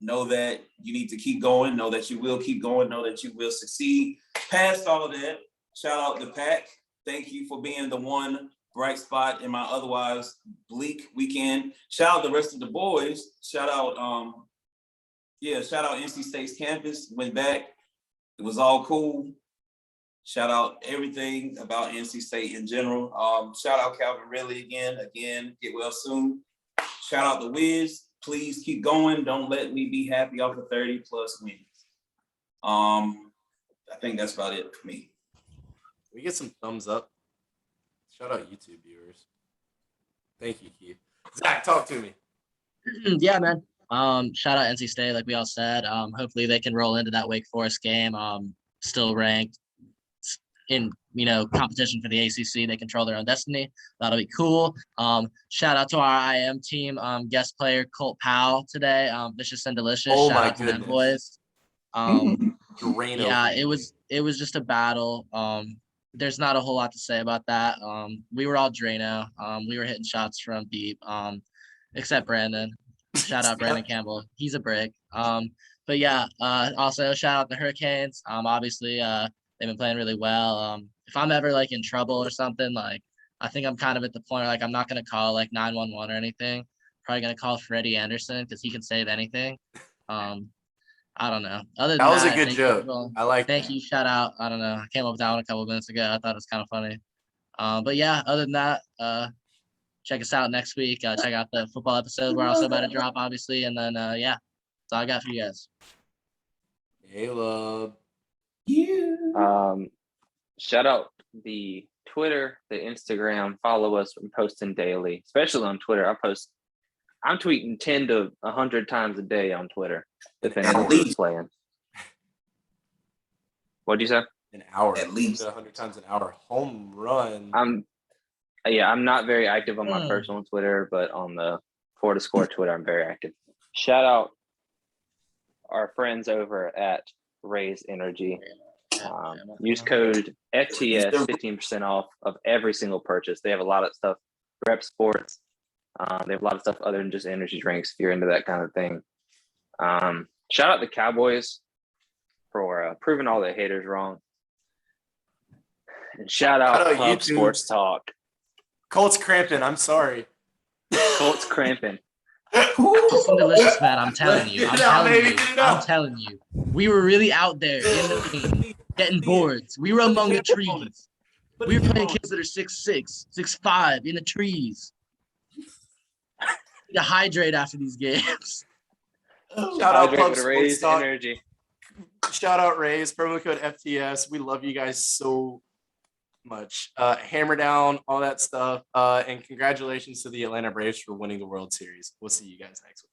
Know that you need to keep going. Know that you will keep going. Know that you will succeed. Past all of that, shout out to Pack. Thank you for being the one bright spot in my otherwise bleak weekend. Shout out the rest of the boys. Shout out NC State's campus. Went back. It was all cool. Shout out everything about NC State in general. Shout out Calvin Ridley again. Get well soon. Shout out the Wiz. Please keep going. Don't let me be happy off of 30 plus wins. I think that's about it for me. We get some thumbs up. Shout out YouTube viewers. Thank you, Keith. Zach, talk to me. Yeah, man. Shout out NC State, like we all said. Hopefully they can roll into that Wake Forest game. Still ranked in competition for the ACC. They control their own destiny. That'll be cool. Shout out to our IM team. Guest player Colt Powell today. Vicious and delicious. Oh, Shout my out to them goodness. boys. Drano. Yeah, it was just a battle. There's not a whole lot to say about that. We were all Drano. We were hitting shots from deep. Except Brandon. Shout out Brandon Campbell. He's a brick. But yeah, also shout out the Hurricanes. Obviously, they've been playing really well. If I'm ever like in trouble or something, like I think I'm kind of at the point where like I'm not gonna call like 911 or anything. Probably gonna call Freddie Anderson because he can save anything. I don't know. Other than That was a I good think joke. people- I like Thank that. you. Shout out. I don't know. I came up with that one a couple of minutes ago. I thought it was kind of funny. But yeah, other than that, check us out next week. Check out the football episode. We're also about to drop, obviously. And then, yeah, that's all I got for you guys. Caleb. Yeah. Shout out the Twitter, the Instagram. Follow us. I'm posting daily, especially on Twitter. I'm tweeting 10 to 100 times a day on Twitter, depending on who's playing. What'd you say? An hour, At least 100 times an hour. Home run. I'm not very active on my personal Twitter, but on the For the Score Twitter, I'm very active. Shout out our friends over at Raise Energy. Use code FTS 15% off of every single purchase. They have a lot of stuff, rep sports. They have a lot of stuff other than just energy drinks if you're into that kind of thing. Shout out the Cowboys for proving all the haters wrong. And shout out Club YouTube. Sports Talk. Colts cramping. I'm sorry. Colts cramping. It's delicious, man. I'm telling you. Get I'm telling you. We were really out there in the paint, getting boards. We were among the trees. We were playing kids that are 6'6", 6'5", in the trees. To hydrate after these games. Shout out Club to Sports Raise Talk. Energy. Shout out Raise, promo code FTS. We love you guys so much. Hammer down, all that stuff. And congratulations to the Atlanta Braves for winning the World Series. We'll see you guys next week.